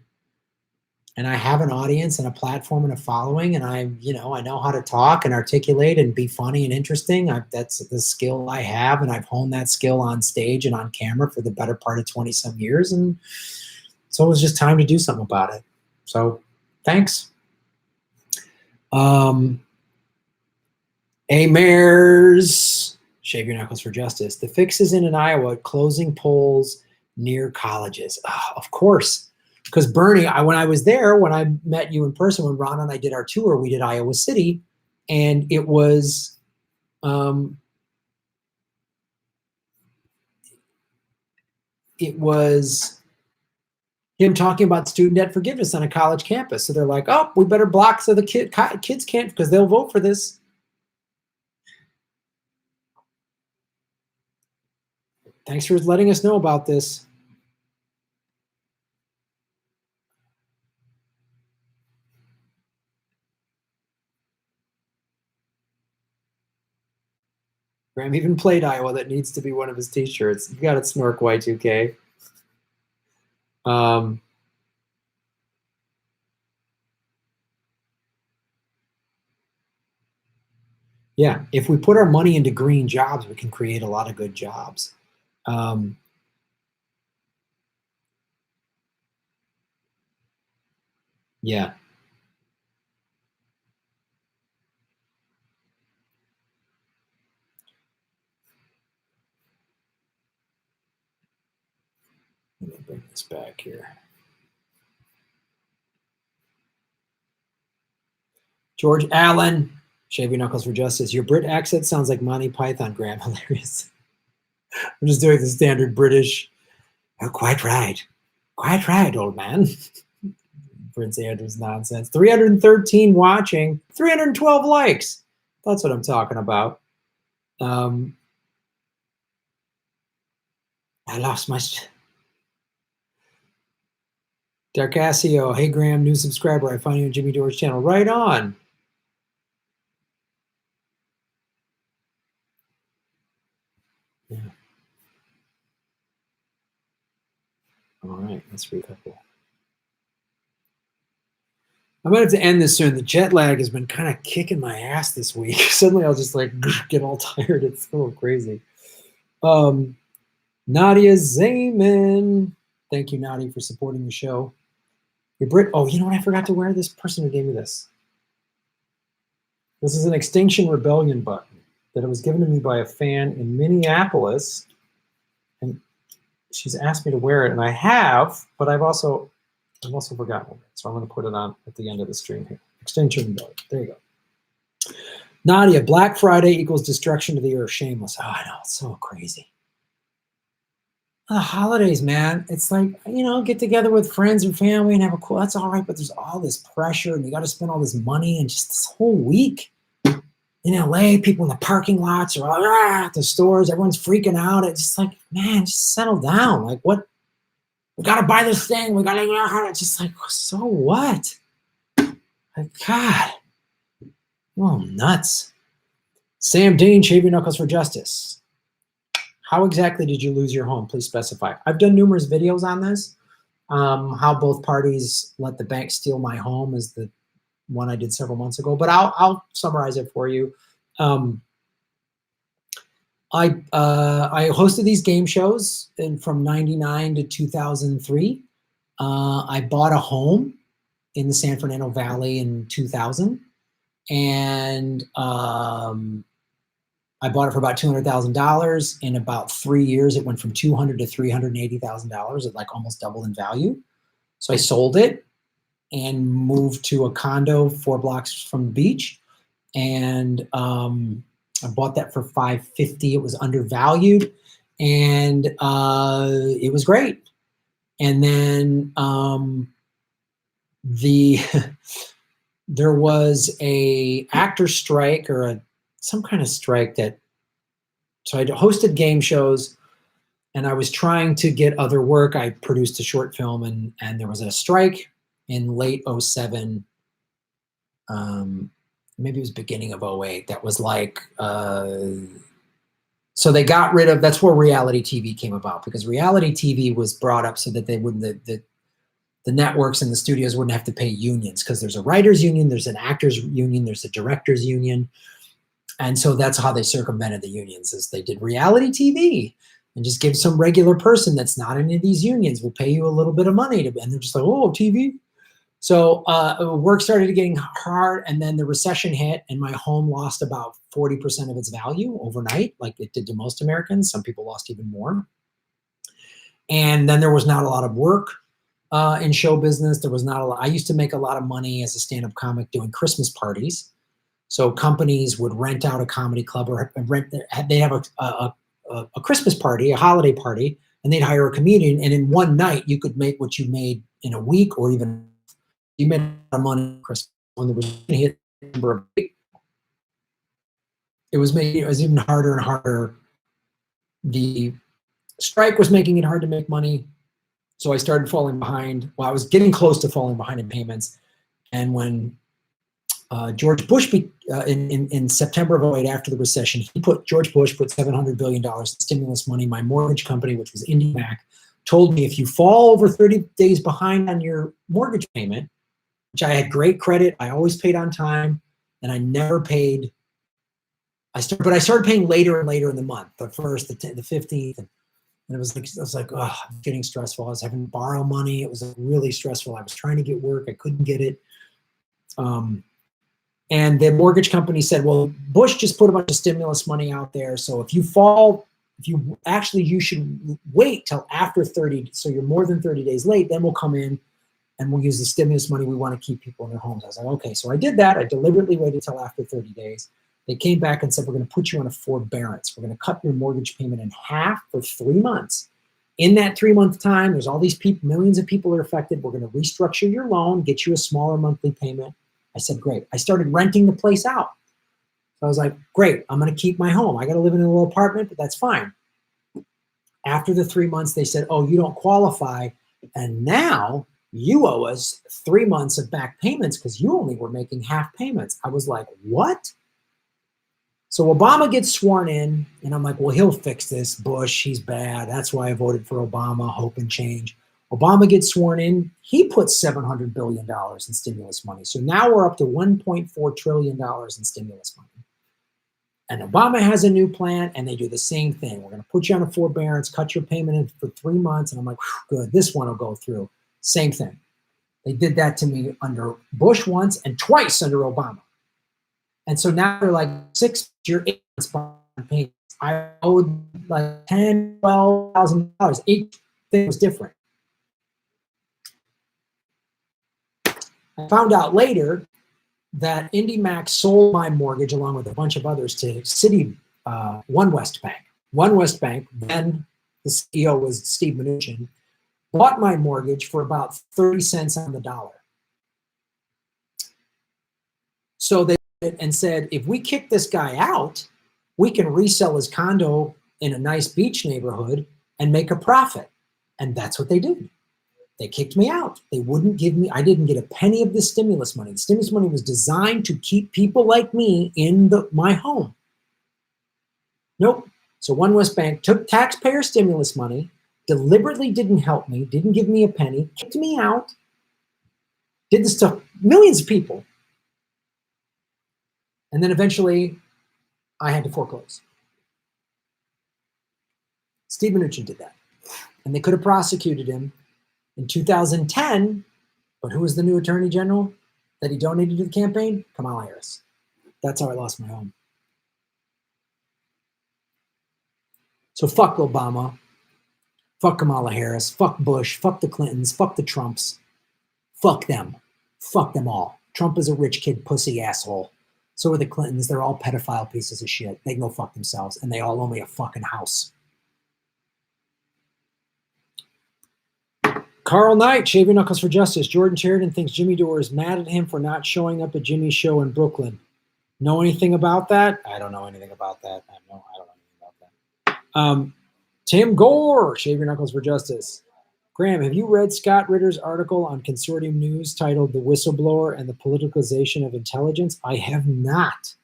And I have an audience and a platform and a following, and I know how to talk and articulate and be funny and interesting. That's the skill I have, and I've honed that skill on stage and on camera for the better part of 20 some years. And so it was just time to do something about it. So thanks. A-Mares, shave your knuckles for justice. The fix is in Iowa, closing polls near colleges. Oh, of course. Because Bernie, when I was there, when I met you in person, when Ron and I did our tour, we did Iowa City, and it was him talking about student debt forgiveness on a college campus. So they're like, oh, we better block so the kids can't, because they'll vote for this. Thanks for letting us know about this. Graham even played Iowa. That needs to be one of his t-shirts. You got it, Snork Y2K. Yeah, if we put our money into green jobs, we can create a lot of good jobs. Yeah. Let me bring this back here. George Allen, Shaving Knuckles for Justice. Your Brit accent sounds like Monty Python, Graham. Hilarious. I'm just doing the standard British. Oh, quite right. Quite right, old man. Prince Andrew's nonsense. 313 watching, 312 likes. That's what I'm talking about. I lost my... Darkasio, hey Graham, new subscriber. I find you on Jimmy Dore's channel. Right on. Yeah. All right, let's read a couple. I'm gonna have to end this soon. The jet lag has been kind of kicking my ass this week. Suddenly I'll just like get all tired. It's a little crazy. Nadia Zayman. Thank you, Nadia, for supporting the show. Your Brit. Oh, you know what? I forgot to wear this. Person who gave me this. This is an Extinction Rebellion button that it was given to me by a fan in Minneapolis. And she's asked me to wear it, and I have, but I've also forgotten it. So I'm going to put it on at the end of the stream here. Extinction Rebellion. There you go. Nadia, Black Friday equals destruction to the earth. Shameless. Oh, I know. It's so crazy. The holidays, man. It's like, you know, get together with friends and family and have a cool, that's all right, but there's all this pressure and you got to spend all this money and just this whole week in LA, people in the parking lots are all at the stores, everyone's freaking out. It's just like, man, just settle down. Like, what? We got to buy this thing. We got to, it's just like, so what? Like, God. Oh, nuts. Sam Dean, Shaving Knuckles for Justice. How exactly did you lose your home? Please specify. I've done numerous videos on this. How both parties let the bank steal my home is the one I did several months ago, but I'll summarize it for you. I hosted these game shows from 99 to 2003. I bought a home in the San Fernando Valley in 2000. And I bought it for about $200,000. In about 3 years, it went from $200,000 to $380,000. It like almost doubled in value. So I sold it and moved to a condo 4 blocks from the beach. And I bought that for $550,000. It was undervalued, and it was great. And then there was a actor strike or some kind of strike so I hosted game shows and I was trying to get other work. I produced a short film and there was a strike in late 07. Maybe it was beginning of 08. That was like, so they got rid of, that's where reality TV came about, because reality TV was brought up so that they wouldn't, the networks and the studios wouldn't have to pay unions, because there's a writers union, there's an actors union, there's a directors union. And so that's how they circumvented the unions, is they did reality TV and just give some regular person that's not in any of these unions, will pay you a little bit of money and they're just like, oh, TV. So work started getting hard, and then the recession hit and my home lost about 40% of its value overnight, like it did to most Americans. Some people lost even more. And then there was not a lot of work in show business. There was not a lot. I used to make a lot of money as a stand-up comic doing Christmas parties. So companies would rent out a comedy club or they'd have a Christmas party, a holiday party, and they'd hire a comedian. And in one night, you could make what you made in a week, or even you made a lot of money on Christmas. When there was a hit number, it was even harder and harder. The strike was making it hard to make money. So I started falling behind. Well, I was getting close to falling behind in payments. And when George Bush, in September of 08, after the recession, George Bush put $700 billion in stimulus money. My mortgage company, which was IndyMac, told me if you fall over 30 days behind on your mortgage payment, which I had great credit, I always paid on time, and I never paid. But I started paying later and later in the month, the 1st, the 10th, the 15th, and it was like, oh, I'm getting stressful. I was having to borrow money. It was really stressful. I was trying to get work. I couldn't get it. And the mortgage company said, well, Bush just put a bunch of stimulus money out there. So if you should wait till after 30. So you're more than 30 days late, then we'll come in and we'll use the stimulus money. We want to keep people in their homes. I was like, okay. So I did that. I deliberately waited till after 30 days. They came back and said, we're going to put you on a forbearance. We're going to cut your mortgage payment in half for 3 months. In that 3-month time, there's all these people, millions of people are affected. We're going to restructure your loan, get you a smaller monthly payment. I said, great. I started renting the place out. So I was like, great, I'm going to keep my home. I got to live in a little apartment, but that's fine. After the 3 months, they said, oh, you don't qualify. And now you owe us 3 months of back payments because you only were making half payments. I was like, what? So Obama gets sworn in, and I'm like, well, he'll fix this. Bush, he's bad. That's why I voted for Obama, hope and change. Obama gets sworn in. He puts $700 billion in stimulus money. So now we're up to $1.4 trillion in stimulus money. And Obama has a new plan, and they do the same thing. We're going to put you on a forbearance, cut your payment in for 3 months. And I'm like, good, this one will go through. Same thing. They did that to me under Bush once and twice under Obama. And so now they're like 6 year 8 months behind payments. I owed like $10,000, $12,000. Each thing was different. I found out later that IndyMac sold my mortgage along with a bunch of others to One West Bank. One West Bank, then the CEO was Steve Mnuchin, bought my mortgage for about 30 cents on the dollar. So they did and said, if we kick this guy out, we can resell his condo in a nice beach neighborhood and make a profit. And that's what they did. They kicked me out. They wouldn't give me, I didn't get a penny of the stimulus money. The stimulus money was designed to keep people like me in my home. Nope. So One West Bank took taxpayer stimulus money, deliberately didn't help me, didn't give me a penny, kicked me out, did this to millions of people. And then eventually I had to foreclose. Steve Mnuchin did that. And they could have prosecuted him in 2010, but who was the new attorney general that he donated to the campaign? Kamala Harris. That's how I lost my home. So fuck Obama, fuck Kamala Harris, fuck Bush, fuck the Clintons, fuck the Trumps, fuck them all. Trump is a rich kid pussy asshole. So are the Clintons. They're all pedophile pieces of shit. They can go fuck themselves, and they all owe me a fucking house. Carl Knight, Shave Your Knuckles for Justice. Jordan Sheridan thinks Jimmy Dore is mad at him for not showing up at Jimmy's show in Brooklyn. Know anything about that? I don't know anything about that. I don't know anything about that. Tim Gore, Shave Your Knuckles for Justice. Graham, have you read Scott Ritter's article on Consortium News titled The Whistleblower and the Politicalization of Intelligence? I have not,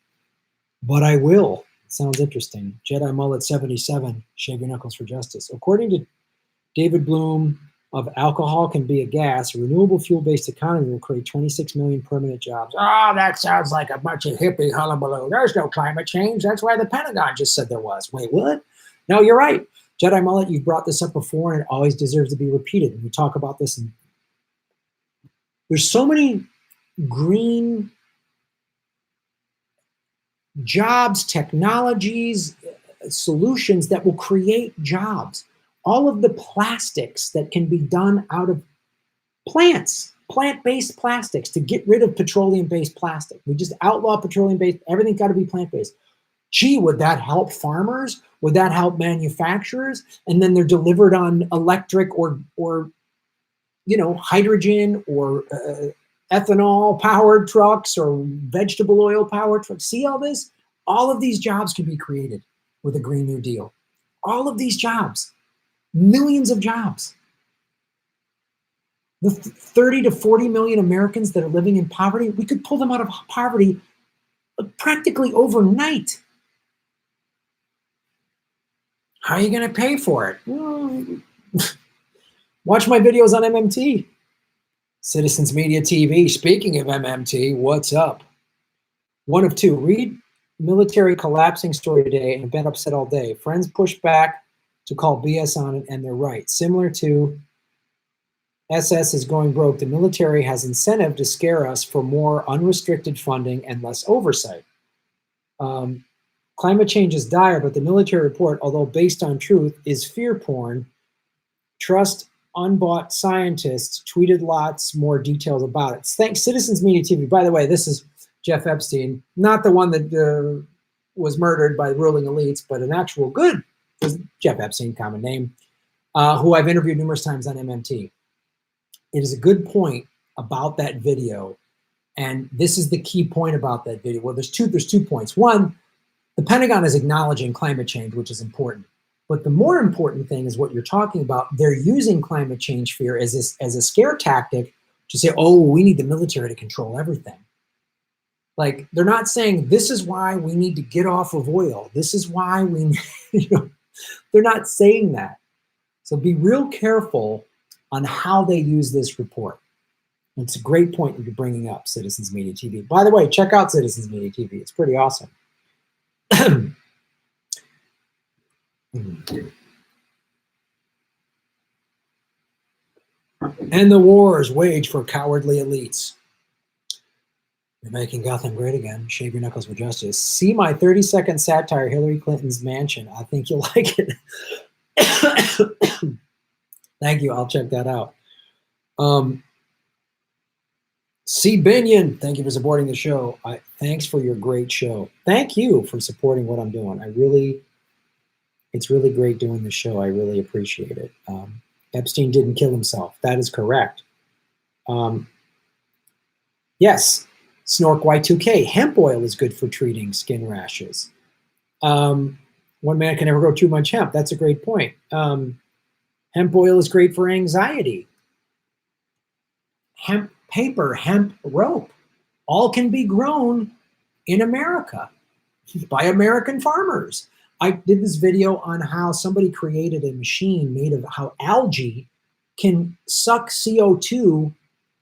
but I will. It sounds interesting. Jedi Mullet 77, Shave Your Knuckles for Justice. According to David Bloom of Alcohol Can Be a Gas, a renewable fuel-based economy will create 26 million permanent jobs. Oh, that sounds like a bunch of hippie hullabaloo. There's no climate change. That's why the Pentagon just said there was. Wait, what? No, you're right. Jedi Mullet, you've brought this up before, and it always deserves to be repeated. And we talk about this. And there's so many green jobs, technologies, solutions that will create jobs. All of the plastics that can be done out of plants, plant-based plastics, to get rid of petroleum-based plastic. We just outlaw petroleum-based, everything's got to be plant-based. Gee, would that help farmers? Would that help manufacturers? And then they're delivered on electric or hydrogen or ethanol-powered trucks or vegetable oil-powered trucks. See all this? All of these jobs can be created with a Green New Deal. All of these jobs. Millions of jobs. The 30 to 40 million Americans that are living in poverty, we could pull them out of poverty practically overnight. How are you going to pay for it? Well, watch my videos on MMT. Citizens Media TV. Speaking of MMT, what's up? One of two. Read military collapsing story today and been upset all day. Friends push back to call BS on it, and they're right. Similar to SS is going broke, the military has incentive to scare us for more unrestricted funding and less oversight. Climate change is dire, but the military report, although based on truth, is fear porn. Trust unbought scientists, tweeted lots more details about it. Thanks, Citizens Media TV. By the way, this is Jeff Epstein, not the one that was murdered by ruling elites, but an actual good Jeff Epstein, common name, who I've interviewed numerous times on MMT. It is a good point about that video, and this is the key point about that video. Well, there's two points. One, the Pentagon is acknowledging climate change, which is important. But the more important thing is what you're talking about. They're using climate change fear as a scare tactic to say, oh, we need the military to control everything. Like, they're not saying this is why we need to get off of oil. This is why we, they're not saying that. So be real careful on how they use this report. It's a great point that you're bringing up, Citizens Media TV. By the way, check out Citizens Media TV. It's pretty awesome. And the wars waged for cowardly elites. You're making Gotham great again. Shave your knuckles with justice. See my 30-second satire, Hillary Clinton's mansion. I think you'll like it. Thank you. I'll check that out. C. Binion, thank you for supporting the show. Thanks for your great show. Thank you for supporting what I'm doing. It's really great doing the show. I really appreciate it. Epstein didn't kill himself. That is correct. Yes, Snork Y2K. Hemp oil is good for treating skin rashes. One man can never grow too much hemp. That's a great point. Hemp oil is great for anxiety. Hemp paper, hemp rope, all can be grown in America by American farmers. I did this video on how somebody created a machine made of how algae can suck CO2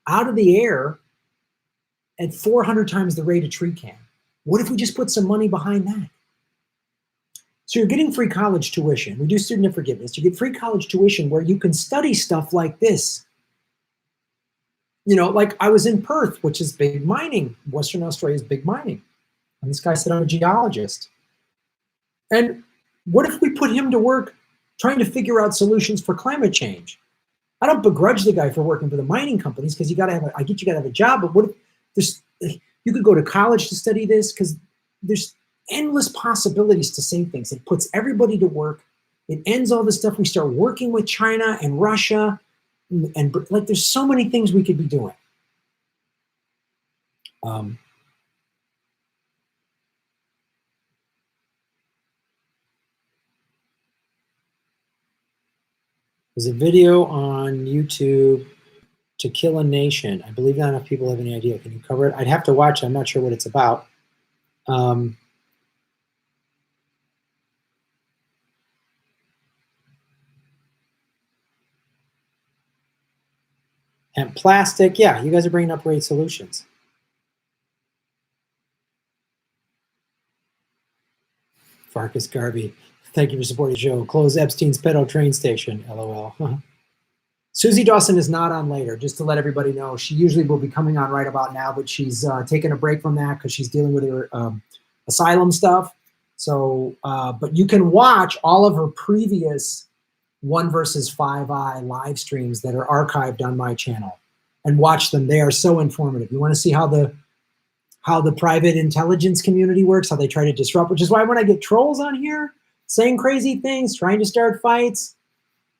out of the air at 400 times the rate a tree can. What if we just put some money behind that? So you're getting free college tuition. We do student forgiveness. You get free college tuition where you can study stuff like this. You know, like I was in Perth, which is big mining. Western Australia is big mining. And this guy said, I'm a geologist. And what if we put him to work trying to figure out solutions for climate change? I don't begrudge the guy for working for the mining companies because you got to have I get you got to have a job. But what if you could go to college to study this? Because there's endless possibilities to say things. It puts everybody to work. It ends all this stuff. We start working with China and Russia. And like, there's so many things we could be doing. There's a video on YouTube, To Kill a Nation. I believe not enough people have any idea. Can you cover it? I'd have to watch it. I'm not sure what it's about. And plastic, yeah, you guys are bringing up great solutions. Farkas Garvey, thank you for supporting the show. Close Epstein's pedo train station, LOL. Susie Dawson is not on later, just to let everybody know. She usually will be coming on right about now, but she's taking a break from that because she's dealing with her asylum stuff. So, but you can watch all of her previous 1 versus 5i live streams that are archived on my channel and watch them. They are so informative. You want to see how the private intelligence community works, how they try to disrupt, which is why when I get trolls on here saying crazy things, trying to start fights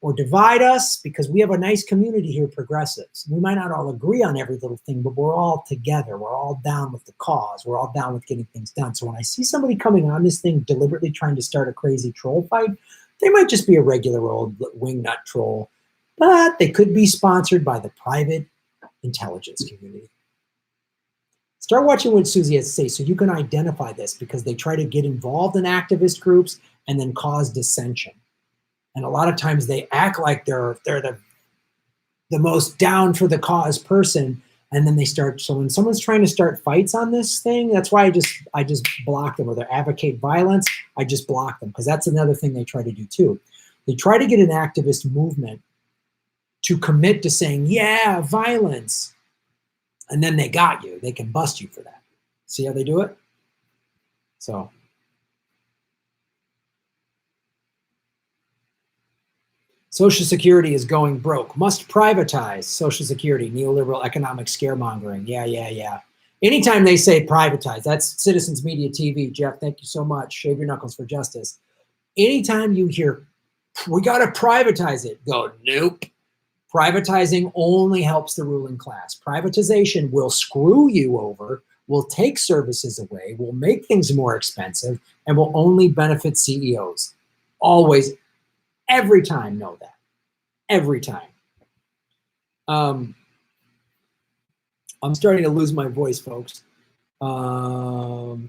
or divide us, because we have a nice community here, progressives. We might not all agree on every little thing, but we're all together. We're all down with the cause. We're all down with getting things done. So when I see somebody coming on this thing deliberately trying to start a crazy troll fight, they might just be a regular old wingnut troll. but they could be sponsored by the private intelligence community. Start watching what Susie has to say so you can identify this, because they try to get involved in activist groups and then cause dissension. And a lot of times they act like they're the most down for the cause person, and then they start. So when someone's trying to start fights on this thing, that's why I just block them, or they advocate violence. I just block them, because that's another thing they try to do too. They try to get an activist movement to commit to saying, yeah, violence, and then they got you. They can bust you for that. See how they do it? So. Social Security is going broke. Must privatize Social Security. Neoliberal economic scaremongering. Yeah. Anytime they say privatize, that's Citizens Media TV. Jeff, thank you so much. Shave your knuckles for justice. Anytime you hear, we got to privatize it, go, nope. Privatizing only helps the ruling class. Privatization will screw you over, will take services away, will make things more expensive, and will only benefit CEOs. Always. Every time, know that. Every time. I'm starting to lose my voice, folks.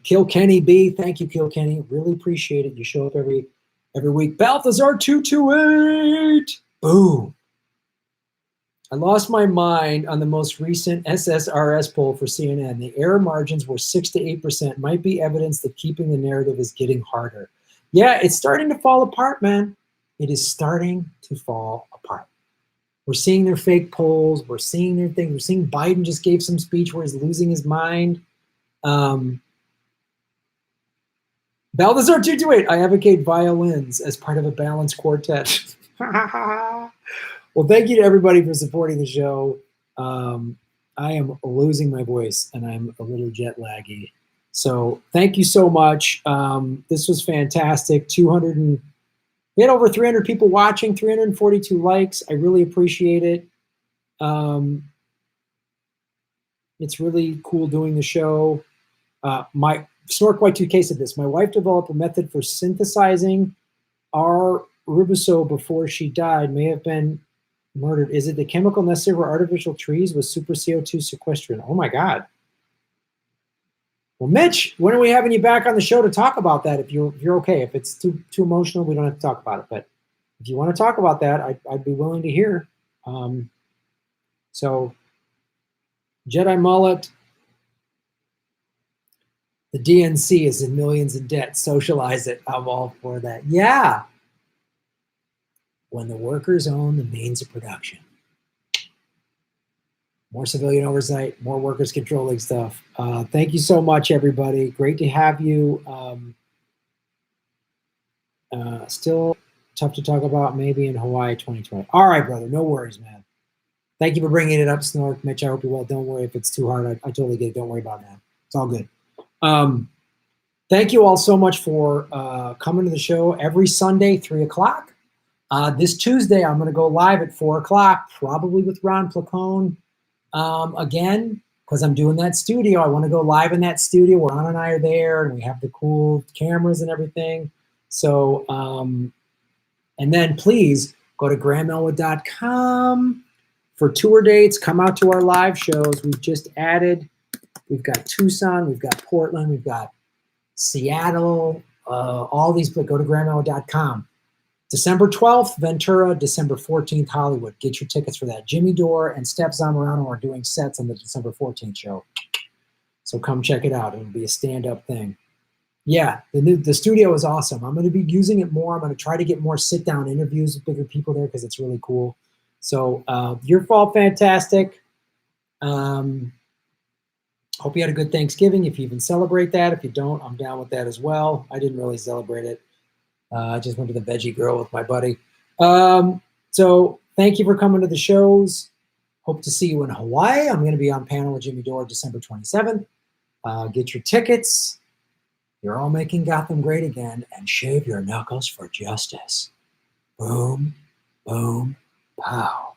Kilkenny B, thank you, Kilkenny. Really appreciate it. You show up every week. Balthazar 228. Boom. I lost my mind on the most recent SSRS poll for CNN. The error margins were 6 to 8%. Might be evidence that keeping the narrative is getting harder. Yeah, it's starting to fall apart, man. It is starting to fall apart. We're seeing their fake polls. We're seeing their thing. We're seeing Biden just gave some speech where he's losing his mind. Balthazar 228, I advocate violins as part of a balanced quartet. Well, thank you to everybody for supporting the show. I am losing my voice, and I'm a little jet laggy. So thank you so much. This was fantastic. We had over 300 people watching, 342 likes. I really appreciate it. It's really cool doing the show. My Snork Y2K said this. My wife developed a method for synthesizing our ribosome before she died. May have been murdered. Is it the chemical necessary for artificial trees with super CO2 sequestration? Oh my God. Well, Mitch, when are we having you back on the show to talk about that? If you're okay, if it's too emotional, we don't have to talk about it. But if you want to talk about that, I'd be willing to hear. So, Jedi Mullet, the DNC is in millions in debt. Socialize it. I'm all for that. Yeah. When the workers own the means of production. More civilian oversight, more workers controlling stuff. Thank you so much, everybody. Great to have you. Still tough to talk about, maybe in Hawaii 2020. All right, brother. No worries, man. Thank you for bringing it up, Snork. Mitch, I hope you're well. Don't worry if it's too hard. I totally get it. Don't worry about that. It's all good. Thank you all so much for coming to the show every Sunday, 3 o'clock. This Tuesday, I'm going to go live at 4 o'clock, probably with Ron Placone. Again, because I'm doing that studio. I want to go live in that studio where Ron and I are there, and we have the cool cameras and everything. So, and then please go to grahamelwood.com for tour dates. Come out to our live shows. We've just added, we've got Tucson, we've got Portland, we've got Seattle, all these, but go to grahamelwood.com. December 12th, Ventura. December 14th, Hollywood. Get your tickets for that. Jimmy Dore and Steph Zamorano are doing sets on the December 14th show. So come check it out. It'll be a stand-up thing. Yeah, the studio is awesome. I'm going to be using it more. I'm going to try to get more sit-down interviews with bigger people there because it's really cool. So your fall, fantastic. Hope you had a good Thanksgiving if you even celebrate that. If you don't, I'm down with that as well. I didn't really celebrate it. I just went to the Veggie Grill with my buddy. So thank you for coming to the shows. Hope to see you in Hawaii. I'm going to be on panel with Jimmy Dore December 27th. Get your tickets. You're all making Gotham great again, and shave your knuckles for justice. Boom, boom, pow.